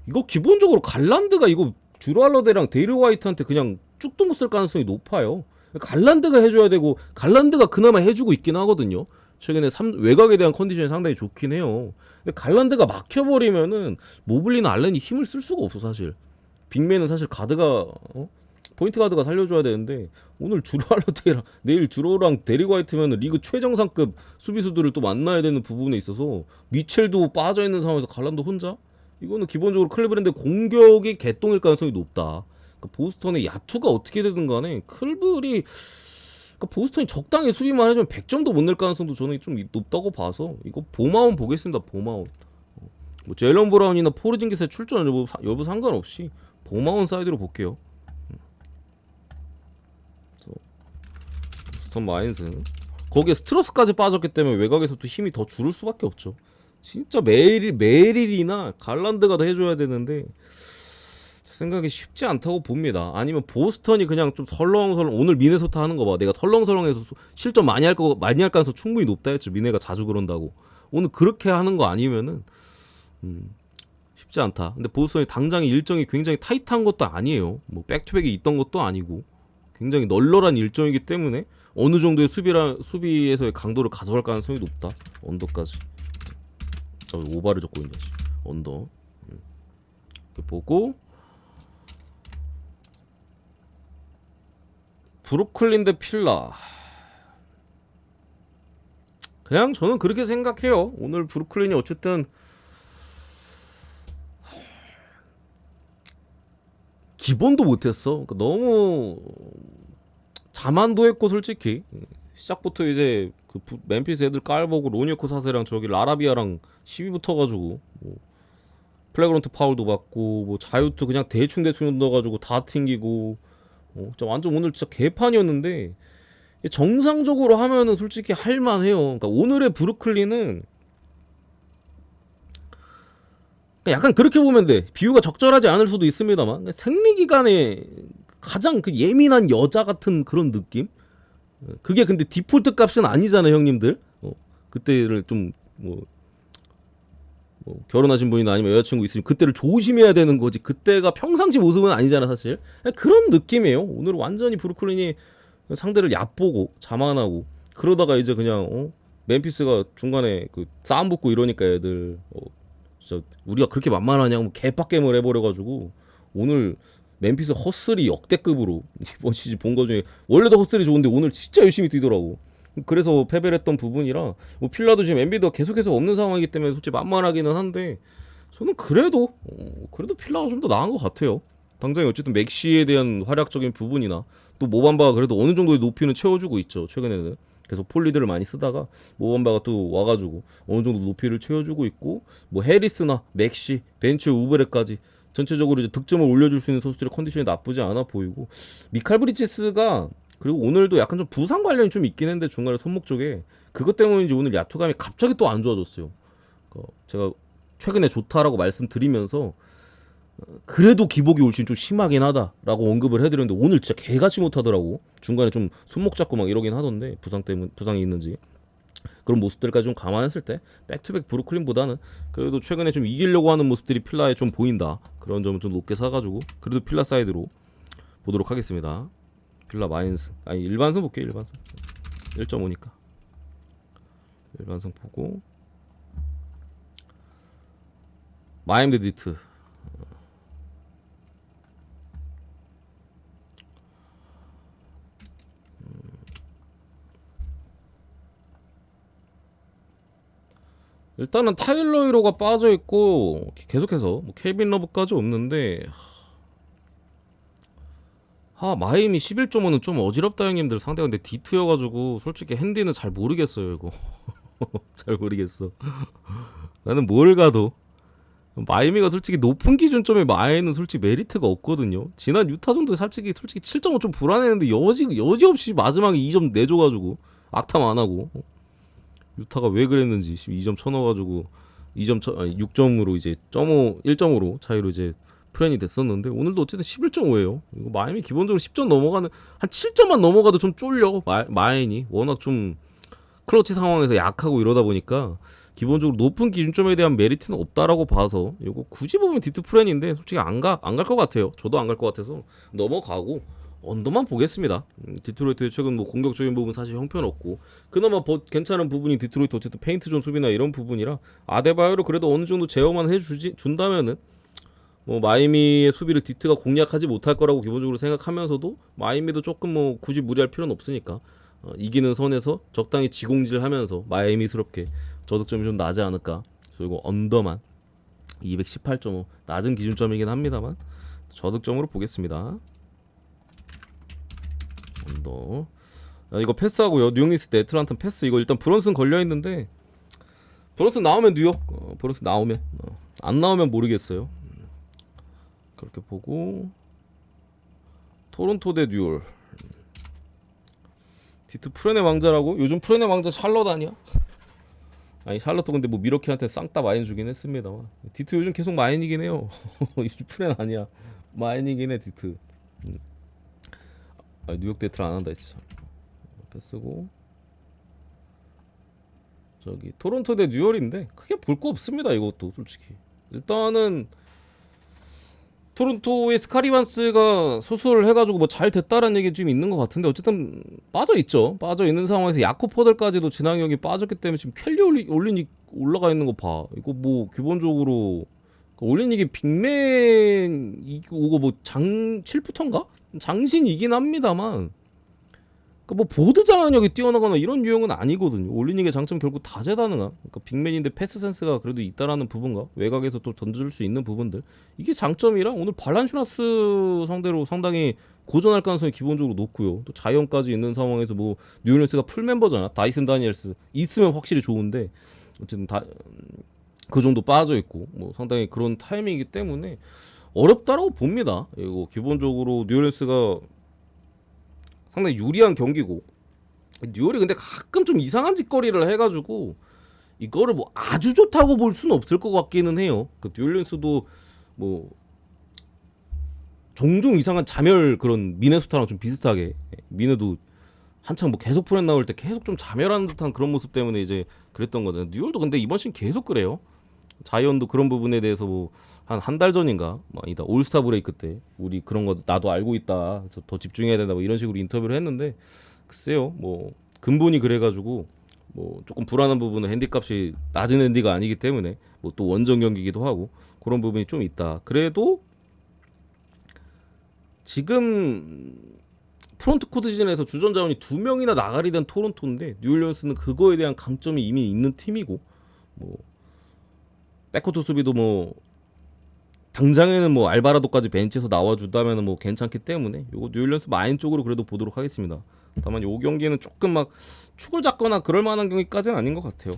이거 기본적으로 갈란드가 이거 주로 할러데랑 데이리 화이트한테 그냥 쭉도 못 쓸 가능성이 높아요. 갈란드가 해줘야 되고, 갈란드가 그나마 해주고 있긴 하거든요. 최근에 외곽에 대한 컨디션이 상당히 좋긴 해요. 근데 갈란드가 막혀버리면은 모블리나 알렌이 힘을 쓸 수가 없어 사실. 빅맨은 사실 가드가 포인트 가드가 살려줘야 되는데, 오늘 주로 할러데이랑 내일 주로랑 데리고 화이트면은 리그 최정상급 수비수들을 또 만나야 되는 부분에 있어서 미첼도 빠져있는 상황에서 갈란드 혼자? 이거는 기본적으로 클리브랜드 공격이 개똥일 가능성이 높다. 그러니까 보스턴의 야투가 어떻게 되든 간에 클블이, 그러니까 보스턴이 적당히 수비만 해주면 100점도 못 낼 가능성도 저는 좀 높다고 봐서 이거 봄아웃 보겠습니다. 봄아웃. 뭐 제일런 브라운이나 포르징기스의 출전 여부 상관없이 봄아웃 사이드로 볼게요. 보스턴 마인즈. 거기에 스트러스까지 빠졌기 때문에 외곽에서 또 힘이 더 줄을 수밖에 없죠. 진짜 메릴이나 갈란드가 더 해줘야 되는데, 제 생각에 쉽지 않다고 봅니다. 아니면 보스턴이 그냥 좀 설렁설렁, 오늘 미네소타 하는 거 봐. 내가 설렁설렁해서 실점 많이 할 가능성 충분히 높다 했죠. 미네가 자주 그런다고. 오늘 그렇게 하는 거 아니면은 쉽지 않다. 근데 보스턴이 당장 일정이 굉장히 타이트한 것도 아니에요. 뭐 백투백이 있던 것도 아니고 굉장히 널널한 일정이기 때문에 어느 정도의 수비에서의 강도를 가져갈 가능성이 높다. 언더까지. 오바를 적고 있는 거지. 언더. 이렇게 보고, 브루클린 대 필라. 그냥 저는 그렇게 생각해요. 오늘 브루클린이 어쨌든 기본도 못했어. 그러니까 너무 자만도 했고, 솔직히 시작부터 이제 그 멤피스 애들 깔보고 로니오코 사세랑 저기 라라비아랑 시비 붙어가지고 뭐 플래그런트 파울도 받고, 뭐 자유투 그냥 대충 넣어가지고 다 튕기고, 진짜 완전 오늘 진짜 개판이었는데, 정상적으로 하면은 솔직히 할만해요. 그러니까 오늘의 브루클린은 약간 그렇게 보면 돼. 비유가 적절하지 않을 수도 있습니다만, 생리기간에 가장 그 예민한 여자 같은 그런 느낌? 그게 근데 디폴트 값은 아니잖아요, 형님들. 그때를 좀 결혼하신 분이나 아니면 여자친구 있으면 그때를 조심해야 되는 거지. 그때가 평상시 모습은 아니잖아, 사실. 그런 느낌이에요. 오늘 완전히 브루클린이 상대를 얕보고 자만하고, 그러다가 이제 그냥 멤피스가 중간에 그 싸움 붙고 이러니까 애들 진짜 우리가 그렇게 만만하냐고 개빡겜을 해버려가지고, 오늘 멤피스 허슬이 역대급으로 이번 시즌 본 거 중에, 원래도 허슬이 좋은데 오늘 진짜 열심히 뛰더라고. 그래서 패배를 했던 부분이라, 뭐 필라도 지금 엔비드가 계속해서 없는 상황이기 때문에 솔직히 만만하기는 한데, 저는 그래도 필라가 좀 더 나은 것 같아요. 당장에 어쨌든 맥시에 대한 활약적인 부분이나, 또 모반바가 그래도 어느 정도의 높이는 채워주고 있죠. 최근에는 계속 폴리드를 많이 쓰다가 모반바가 또 와가지고 어느 정도 높이를 채워주고 있고, 뭐 해리스나 맥시, 벤츠 우브레까지 전체적으로 이제 득점을 올려줄 수 있는 선수들의 컨디션이 나쁘지 않아 보이고, 미칼 브리지스가 그리고 오늘도 약간 좀 부상 관련이 좀 있긴 했는데, 중간에 손목 쪽에 그것 때문인지 오늘 야투감이 갑자기 또 안 좋아졌어요. 제가 최근에 좋다라고 말씀드리면서 그래도 기복이 올 수 좀 심하긴 하다라고 언급을 해드렸는데 오늘 진짜 개같이 못하더라고. 중간에 좀 손목 잡고 막 이러긴 하던데 부상이 있는지. 그런 모습들까지 좀 감안했을 때 백투백 브루클린보다는 그래도 최근에 좀 이기려고 하는 모습들이 필라에 좀 보인다. 그런 점은 좀 높게 사가지고 그래도 필라 사이드로 보도록 하겠습니다. 필라 마인스 아니 일반승 볼게요. 일반승 1.5니까 일반승 보고 마인드 디트 일단은 타일러 히로가 빠져 있고 계속해서 뭐 케빈 러브까지 없는데 마임이 11.5는 좀 어지럽다 형님들. 상대가 근데 D2여가지고 솔직히 핸디는 잘 모르겠어요 이거. 잘 모르겠어. 나는 뭘 가도 마이미가 솔직히 높은 기준점에 마이는 솔직히 메리트가 없거든요. 지난 유타전도 솔직히 7.5 좀 불안했는데 여지없이 마지막에 2점 내줘가지고 악탐 안 하고 유타가 왜 그랬는지 2점 쳐넣어가지고 6점으로 이제 1점으로 차이로 이제 프렌이 됐었는데 오늘도 어쨌든 11.5예요. 이거 마임이 기본적으로 10점 넘어가는 한 7점만 넘어가도 좀 쫄려. 마인이 워낙 좀 클러치 상황에서 약하고 이러다 보니까 기본적으로 높은 기준점에 대한 메리트는 없다라고 봐서 이거 굳이 보면 디트 프렌인데 솔직히 안 갈 것 같아요. 저도 안 갈 것 같아서 넘어가고 언더만 보겠습니다. 디트로이트의 최근 뭐 공격적인 부분 사실 형편없고 그나마 괜찮은 부분이 디트로이트 어쨌든 페인트존 수비나 이런 부분이라 아데바요를 그래도 어느 정도 제어만 준다면은 뭐 마이미의 수비를 디트가 공략하지 못할 거라고 기본적으로 생각하면서도 마이미도 조금 뭐 굳이 무리할 필요는 없으니까 이기는 선에서 적당히 지공질하면서 마이미스럽게 저득점이 좀 나지 않을까. 그리고 언더만 218.5 낮은 기준점이긴 합니다만 저득점으로 보겠습니다. 언더. 이거 패스하고요. 뉴욕 닉스 대 애틀란타 패스. 이거 일단 브런슨 걸려 있는데 브런슨 나오면 뉴욕. 브런슨 나오면 안 나오면 모르겠어요. 그렇게 보고 토론토 대 뉴올. 디트 프렌의 왕자라고? 요즘 프렌의 왕자 샬럿 아니야? 아니 샬럿도 근데 뭐 미러키한테 쌍따 마인 주긴 했습니다만 디트 요즘 계속 마인이긴 해요. 요즘 프렌 아니야. 마인이긴 해 디트. 뉴욕 데이트를 안 한다 했지. 패스고 저기 토론토 대 뉴올인데 크게 볼 거 없습니다. 이것도 솔직히 일단은 토론토의 스카리반스가 수술을 해가지고 뭐 잘 됐다라는 얘기 좀 있는 것 같은데 어쨌든 빠져 있는 상황에서 야코퍼들까지도 진앙형이 빠졌기 때문에 지금 켈리 올리닉 올라가 있는 거 봐. 이거 뭐 기본적으로 올리닉이 빅맨 이거 뭐 7부터인가 장신이긴 합니다만 뭐 보드 장악력이 뛰어나거나 이런 유형은 아니거든요. 올리닉의 장점 결국 다재다능한. 그러니까 빅맨인데 패스 센스가 그래도 있다라는 부분과 외곽에서 또 던져줄 수 있는 부분들 이게 장점이라 오늘 발란슈나스 상대로 상당히 고전할 가능성이 기본적으로 높고요. 또 자이언까지 있는 상황에서 뭐 뉴올리언스가 풀 멤버잖아. 다이슨 다니엘스 있으면 확실히 좋은데 어쨌든 그 정도 빠져 있고 뭐 상당히 그런 타이밍이기 때문에 어렵다라고 봅니다. 이거 기본적으로 뉴올리언스가 상당히 유리한 경기고 뉴올이 근데 가끔 좀 이상한 짓거리를 해가지고 이거를 뭐 아주 좋다고 볼 수는 없을 것 같기는 해요. 그 뉴올리언스도 뭐 종종 이상한 자멸 그런 미네소타랑 좀 비슷하게 미네도 한창 뭐 계속 프렌 나올 때 계속 좀 자멸하는 듯한 그런 모습 때문에 이제 그랬던 거잖아요. 뉴올도 근데 이번 시즌 계속 그래요. 자이언도 그런 부분에 대해서 뭐 한 달 전인가 아니다 올스타 브레이크 때 우리 그런 거 나도 알고 있다 더 집중해야 된다 뭐 이런 식으로 인터뷰를 했는데 글쎄요 뭐 근본이 그래가지고 뭐 조금 불안한 부분은 핸디값이 낮은 핸디가 아니기 때문에 뭐 또 원정 경기기도 하고 그런 부분이 좀 있다. 그래도 지금 프론트 코드진에서 주전 자원이 2명이나 나가리 된 토론토인데 뉴올리언스는 그거에 대한 강점이 이미 있는 팀이고 뭐 백코트 수비도 뭐 당장에는 뭐 알바라도까지 벤치에서 나와준다면 뭐 괜찮기 때문에 요거 뉴올리언스 마인 쪽으로 그래도 보도록 하겠습니다. 다만 요 경기는 조금 막 축을 잡거나 그럴 만한 경기까지는 아닌 것 같아요.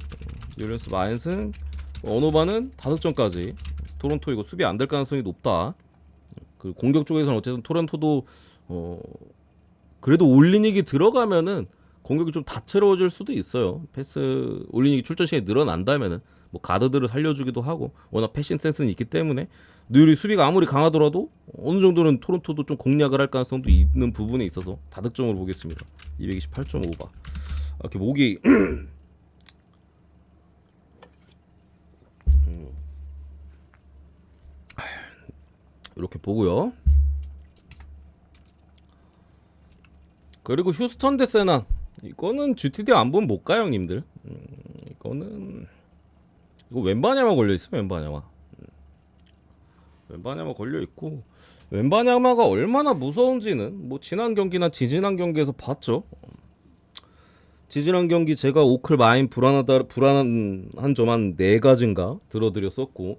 뉴올리언스 마인은 언어바는 5점까지 토론토 이거 수비 안 될 가능성이 높다. 그 공격 쪽에서는 어쨌든 토론토도 그래도 올리닉이 들어가면은 공격이 좀 다채로워질 수도 있어요. 패스 올리닉이 출전 시간이 늘어난다면은 뭐 가드들을 살려주기도 하고 워낙 패션 센스는 있기 때문에 뉴욕이 수비가 아무리 강하더라도 어느 정도는 토론토도 좀 공략을 할 가능성도 있는 부분에 있어서 다득점으로 보겠습니다. 228.5바. 이렇게 목이 이렇게 보고요. 그리고 휴스턴 대 세난 이거는 GTD 안 보면 못 가요, 형님들. 이거는 이거 웬바냐마 걸려 있어, 웬바냐마. 웬바냐마 걸려 있고 웬바냐마가 얼마나 무서운지는 뭐 지난 경기나 지지난 경기에서 봤죠. 지지난 경기 제가 오클 마인 불안한 점 한 4가지인가 들어드렸었고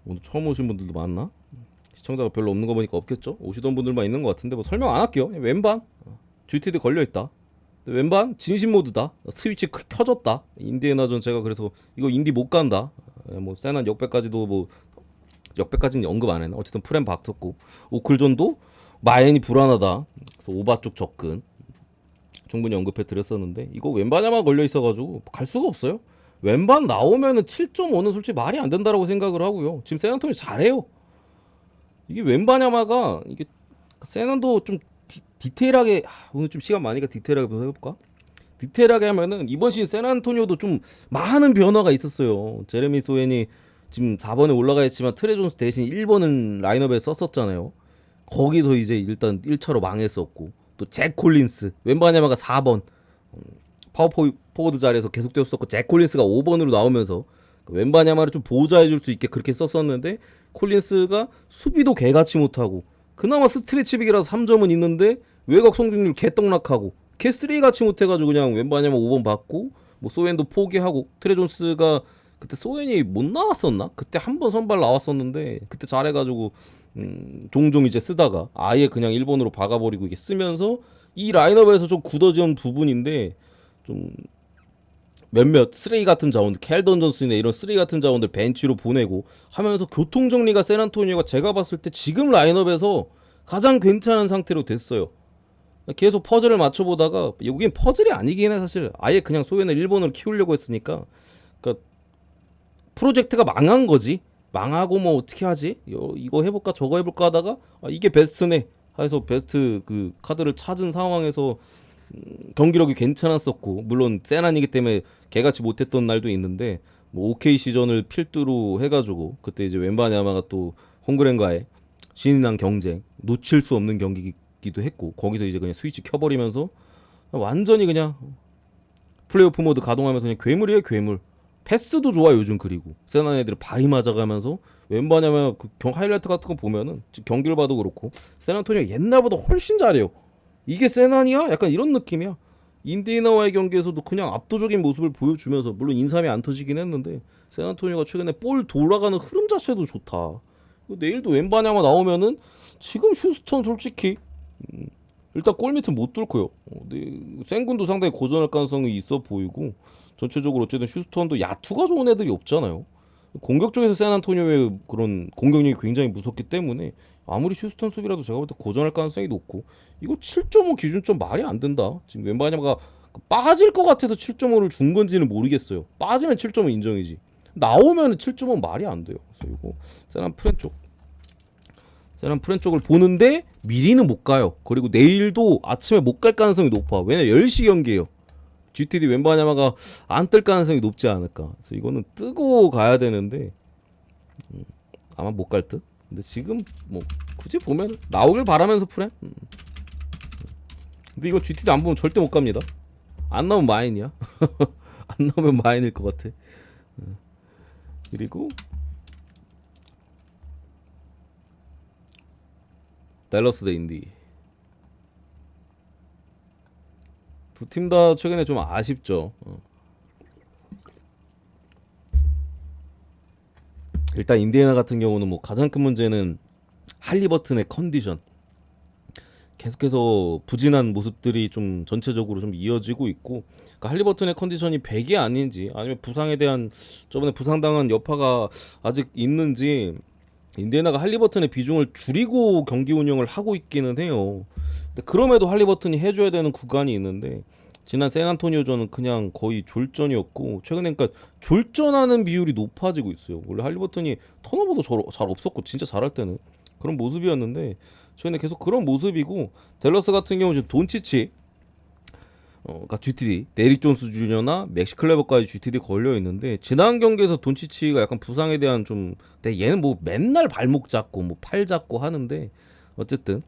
오늘 처음 오신 분들도 많나? 시청자가 별로 없는 거 보니까 없겠죠? 오시던 분들만 있는 것 같은데 뭐 설명 안 할게요. 왼반 GTD 걸려있다. 왼반 진심 모드다. 스위치 켜졌다. 인디애나전 제가 그래서 이거 인디 못 간다. 뭐 세난 역배까지도 뭐 역배까지는 언급 안 했나? 어쨌든 프렘 박혔고 오클존도 마엔이 불안하다. 그래서 오바 쪽 접근 충분히 언급해 드렸었는데 이거 왼반야만 걸려 있어가지고 갈 수가 없어요. 왼반 나오면은 7.5는 솔직히 말이 안 된다라고 생각을 하고요. 지금 세난토니 잘해요. 이게 왼반야마가 이게 세난도 좀 디테일하게 오늘 좀 시간 많으니까 디테일하게 한번 해볼까? 디테일하게 하면은 이번 시즌 샌안토니오도 좀 많은 변화가 있었어요. 제레미 소엔이 지금 4번에 올라가 있지만 트레 존스 대신 1번은 라인업에 썼었잖아요. 거기서 이제 일단 1차로 망했었고 또 잭 콜린스 왼바냐마가 4번 파워포워드 자리에서 계속 되었었고 잭 콜린스가 5번으로 나오면서 왼바냐마를 좀 보호자해줄 수 있게 그렇게 썼었는데 콜린스가 수비도 개같이 못하고 그나마 스트레치빅이라서 3점은 있는데 외곽 성공률 개떡락하고 캐3 같이 못해가지고 그냥 왼바냐마 5번 받고 뭐 소엔도 포기하고 트레 존스가 그때 소엔이 못 나왔었나? 그때 한 번 선발 나왔었는데 그때 잘해가지고 종종 이제 쓰다가 아예 그냥 1번으로 박아버리고 이게 쓰면서 이 라인업에서 좀 굳어진 부분인데 좀 몇몇 쓰레기 같은 자원들 켈던 존슨이나 이런 쓰레기 같은 자원들 벤치로 보내고 하면서 교통정리가 샌안토니오가 제가 봤을 때 지금 라인업에서 가장 괜찮은 상태로 됐어요. 계속 퍼즐을 맞춰보다가 여긴 퍼즐이 아니긴 해 사실. 아예 그냥 소연을 1번으로 키우려고 했으니까 그러니까 프로젝트가 망한 거지. 망하고 뭐 어떻게 하지? 이거 해볼까 저거 해볼까 하다가 이게 베스트네 해서 베스트 그 카드를 찾은 상황에서 경기력이 괜찮았었고 물론 세난이기 때문에 개같이 못했던 날도 있는데 뭐 OK 시전을 필두로 해가지고 그때 이제 웬바냐마가 또 홈그랜과의 신인왕 경쟁 놓칠 수 없는 경기기도 했고 거기서 이제 그냥 스위치 켜버리면서 완전히 그냥 플레이오프 모드 가동하면서 그냥 괴물이에요 괴물. 패스도 좋아 요즘. 그리고 세난 애들이 발이 맞아가면서 웬바냐마 그 하이라이트 같은 거 보면은 경기를 봐도 그렇고 세난토니가 옛날보다 훨씬 잘해요. 이게 세난이야? 약간 이런 느낌이야. 인디애나와의 경기에서도 그냥 압도적인 모습을 보여주면서 물론 인삼이 안 터지긴 했는데 세난토니가 최근에 볼 돌아가는 흐름 자체도 좋다. 내일도 웬바냐마 나오면은 지금 휴스턴 솔직히 일단 골 밑은 못 뚫고요. 센군도 상당히 고전할 가능성이 있어 보이고 전체적으로 어쨌든 휴스턴도 야투가 좋은 애들이 없잖아요. 공격 쪽에서 샌안토니오의 그런 공격력이 굉장히 무섭기 때문에 아무리 휴스턴 수비라도 제가 볼 때 고전할 가능성이 높고 이거 7.5 기준점 말이 안 된다. 지금 웬바냐마가 빠질 것 같아서 7.5를 준 건지는 모르겠어요. 빠지면 7.5 인정이지. 나오면 7.5 말이 안 돼요. 그래서 이거 세난 프렌 쪽을 보는데 미리는 못 가요. 그리고 내일도 아침에 못 갈 가능성이 높아. 왜냐 10시 경기예요. GTD 웬바냐마가 안 뜰 가능성이 높지 않을까. 그래서 이거는 뜨고 가야 되는데 아마 못 갈 듯. 근데 지금 뭐 굳이 보면 나오길 바라면서 프렌. 근데 이거 GTD 안 보면 절대 못 갑니다. 안 나오면 마인이야. 안 나오면 마인일 것 같아. 그리고 댈러스 대 인디. 두 팀 다 최근에 좀 아쉽죠. 일단 인디애나 같은 경우는 뭐 가장 큰 문제는 할리버튼의 컨디션. 계속해서 부진한 모습들이 좀 전체적으로 좀 이어지고 있고 그러니까 할리버튼의 컨디션이 100이 아닌지 아니면 부상에 대한 저번에 부상당한 여파가 아직 있는지 인디애나가 할리버튼의 비중을 줄이고 경기 운영을 하고 있기는 해요. 근데 그럼에도 할리버튼이 해줘야 되는 구간이 있는데 지난 샌안토니오전은 그냥 거의 졸전이었고 최근에 그러니까 졸전하는 비율이 높아지고 있어요. 원래 할리버튼이 턴오버도 잘 없었고 진짜 잘할 때는 그런 모습이었는데 최근에 계속 그런 모습이고 댈러스 같은 경우 지금 돈치치 그러니까 GTD 데릭 존스 주니어나 맥시 클레버까지 GTD 걸려 있는데 지난 경기에서 돈치치가 약간 부상에 대한 좀 근데 얘는 뭐 맨날 발목 잡고 뭐 팔 잡고 하는데 어쨌든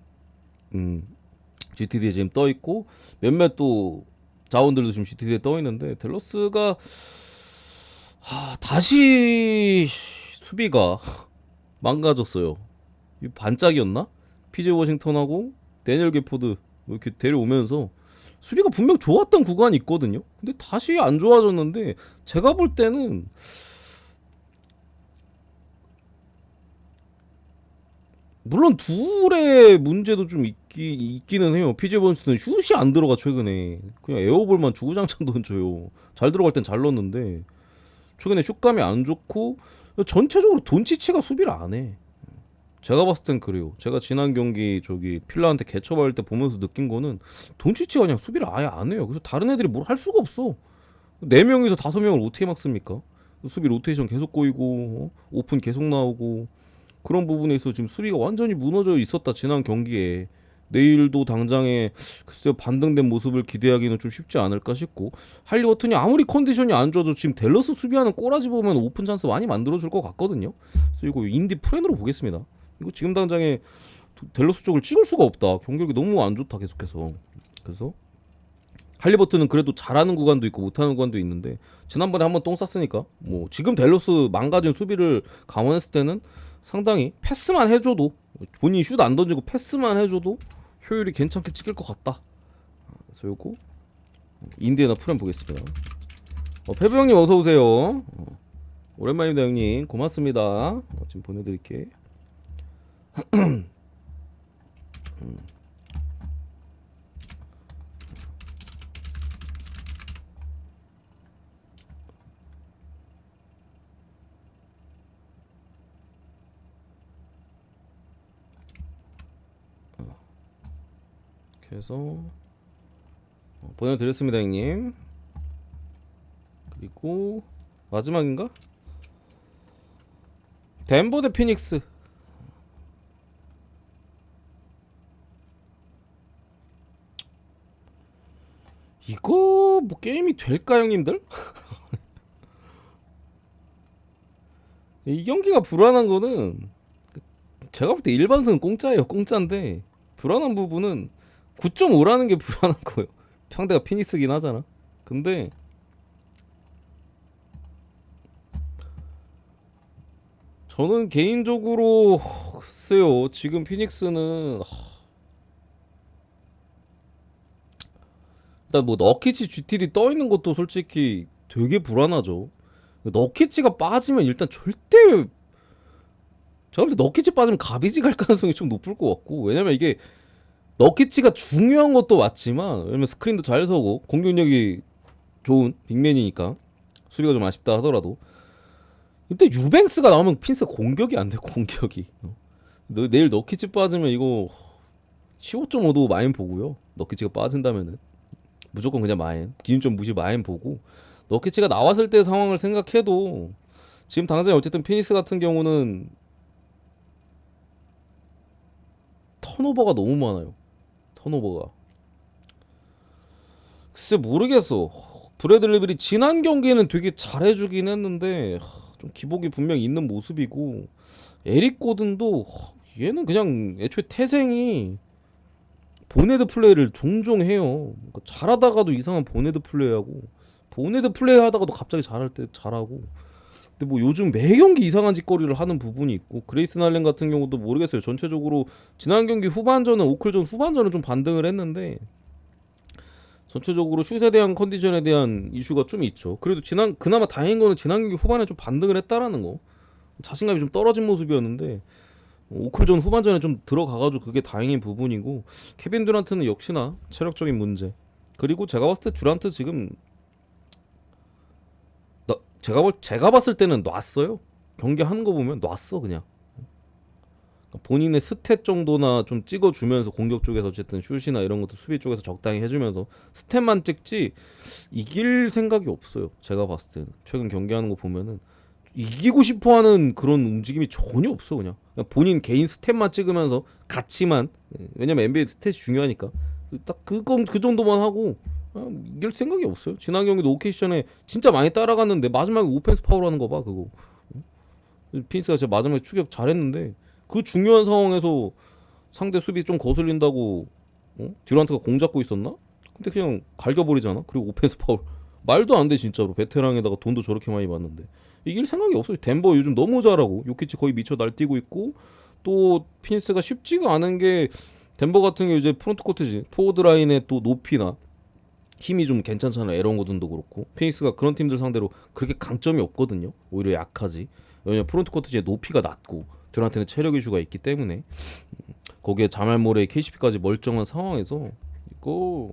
GTD에 지금 떠 있고 몇몇 또 자원들도 지금 GTD에 떠 있는데 댈러스가 다시 수비가 망가졌어요. 이 반짝이었나? PJ 워싱턴하고 데니얼 게포드 이렇게 데려오면서 수비가 분명 좋았던 구간이 있거든요. 근데 다시 안 좋아졌는데 제가 볼 때는 물론 둘의 문제도 좀 있기는 해요. PJ 원스는 슛이 안 들어가 최근에 그냥 에어볼만 주구장창 던져요. 잘 들어갈 땐 잘 넣었는데 최근에 슛감이 안 좋고 전체적으로 돈치치가 수비를 안 해. 제가 봤을 땐 그래요. 제가 지난 경기 저기 필라한테 개처받을 때 보면서 느낀 거는 돈치치가 그냥 수비를 아예 안 해요. 그래서 다른 애들이 뭘 할 수가 없어. 4명에서 5명을 어떻게 막습니까? 수비 로테이션 계속 꼬이고 오픈 계속 나오고 그런 부분에 있어 지금 수비가 완전히 무너져 있었다 지난 경기에. 내일도 당장에 글쎄요 반등된 모습을 기대하기는 좀 쉽지 않을까 싶고 할리버튼이 아무리 컨디션이 안 좋아도 지금 댈러스 수비하는 꼬라지 보면 오픈 찬스 많이 만들어줄 것 같거든요. 그래서 이거 인디 프렌으로 보겠습니다. 이거 지금 당장에 댈러스 쪽을 찍을 수가 없다. 경기력이 너무 안 좋다 계속해서. 그래서 할리버튼은 그래도 잘하는 구간도 있고 못하는 구간도 있는데 지난번에 한번 똥 쌌으니까 뭐 지금 댈러스 망가진 수비를 감안했을 때는 상당히 패스만 해줘도 본인이 슛 안 던지고 패스만 해줘도 효율이 괜찮게 찍힐 것 같다. 그래서 요거 인디애나 프렌 보겠습니다. 페브 형님 어서 오세요. 오랜만입니다 형님. 고맙습니다. 지금 보내드릴게. 그래서 보내드렸습니다 형님. 그리고 마지막인가? 덴버 대 피닉스. 이거 뭐 게임이 될까 형님들? 이 경기가 불안한 거는 제가 볼 때 일반승은 공짜예요. 공짜인데 불안한 부분은 9.5라는 게 불안한 거예요. 상대가 피닉스긴 하잖아. 근데 저는 개인적으로 글쎄요. 지금 피닉스는 일단 뭐 너키치 GTD 떠 있는 것도 솔직히 되게 불안하죠. 너키치가 빠지면 일단 절대 제가 볼 때 너키치 빠지면 가비지 갈 가능성이 좀 높을 것 같고 왜냐면 이게 너키치가 중요한 것도 맞지만 왜냐면 스크린도 잘 서고 공격력이 좋은 빅맨이니까 수비가 좀 아쉽다 하더라도 이때 유뱅스가 나오면 핀스 공격이 안 돼. 공격이 내일 너키치 빠지면 이거 15.5도 마인 보고요. 너키치가 빠진다면은 무조건 그냥 마인 기준점 무시 마인 보고 너키치가 나왔을 때 상황을 생각해도 지금 당장에 어쨌든 피니스 같은 경우는 턴오버가 너무 많아요. 턴오버가 글쎄 모르겠어. 브래들리빌이 지난 경기에는 되게 잘해주긴 했는데 좀 기복이 분명히 있는 모습이고 에릭 고든도 얘는 그냥 애초에 태생이 보네드 플레이를 종종 해요. 그러니까 잘하다가도 이상한 보네드 플레이하고 보네드 플레이 하다가도 갑자기 잘할 때 잘하고 근데 뭐 요즘 매 경기 이상한 짓거리를 하는 부분이 있고 그레이슨 할렌 같은 경우도 모르겠어요. 전체적으로 지난 경기 후반전은 오클전 후반전은 좀 반등을 했는데 전체적으로 슛에 대한 컨디션에 대한 이슈가 좀 있죠. 그래도 그나마 다행인 거는 지난 경기 후반에 좀 반등을 했다라는 거. 자신감이 좀 떨어진 모습이었는데 오클전 후반전에 좀 들어가가지고 그게 다행인 부분이고 케빈 듀란트는 역시나 체력적인 문제. 그리고 제가 봤을 때 듀란트 지금 제가 봤을 때는 놨어요. 경기 하는 거 보면 놨어 그냥. 본인의 스탯 정도나 좀 찍어주면서 공격 쪽에서 어쨌든 슛이나 이런 것도 수비 쪽에서 적당히 해주면서 스탯만 찍지 이길 생각이 없어요. 제가 봤을 때는 최근 경기하는 거 보면은 이기고 싶어하는 그런 움직임이 전혀 없어. 그냥 본인 개인 스탯만 찍으면서 가치만, 왜냐면 NBA 스탯이 중요하니까 딱 그건 그 정도만 하고 이길 생각이 없어요. 지난 경기도 OKC 전에 진짜 많이 따라갔는데 마지막에 오펜스 파울하는 거 봐 그거. 피니스가 진짜 마지막에 추격 잘했는데 그 중요한 상황에서 상대 수비 좀 거슬린다고 듀란트가 공 잡고 있었나? 근데 그냥 갈겨버리잖아. 그리고 오펜스 파울. 말도 안 돼 진짜로. 베테랑에다가 돈도 저렇게 많이 받는데 이길 생각이 없어요. 덴버 요즘 너무 잘하고 요키치 거의 미쳐 날뛰고 있고 또 피니스가 쉽지가 않은 게 덴버 같은 게 이제 프론트 코트지. 포워드 라인의 또 높이나 힘이 좀 괜찮잖아. 에런 고든도 그렇고 피니스가 그런 팀들 상대로 그렇게 강점이 없거든요. 오히려 약하지. 왜냐면 프론트 코트지의 높이가 낮고 듀란트는 체력 이슈가 있기 때문에 거기에 자말 모레이 KCP까지 멀쩡한 상황에서 이거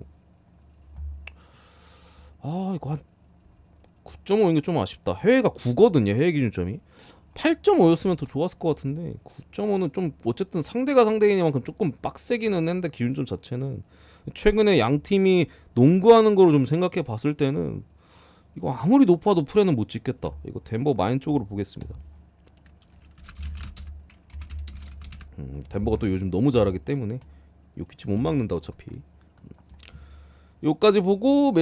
이거 한 9.5인 게 좀 아쉽다. 해외가 9거든요. 해외 기준점이 8.5였으면 더 좋았을 것 같은데 9.5는 좀 어쨌든 상대가 상대이니만큼 조금 빡세기는 했는데 기준점 자체는 최근에 양 팀이 농구하는 거로 좀 생각해 봤을 때는 이거 아무리 높아도 프레는 못 찍겠다. 이거 덴버 마인 쪽으로 보겠습니다. 덴버가 또 요즘 너무 잘하기 때문에 요키치 못 막는다 어차피. 요까지 보고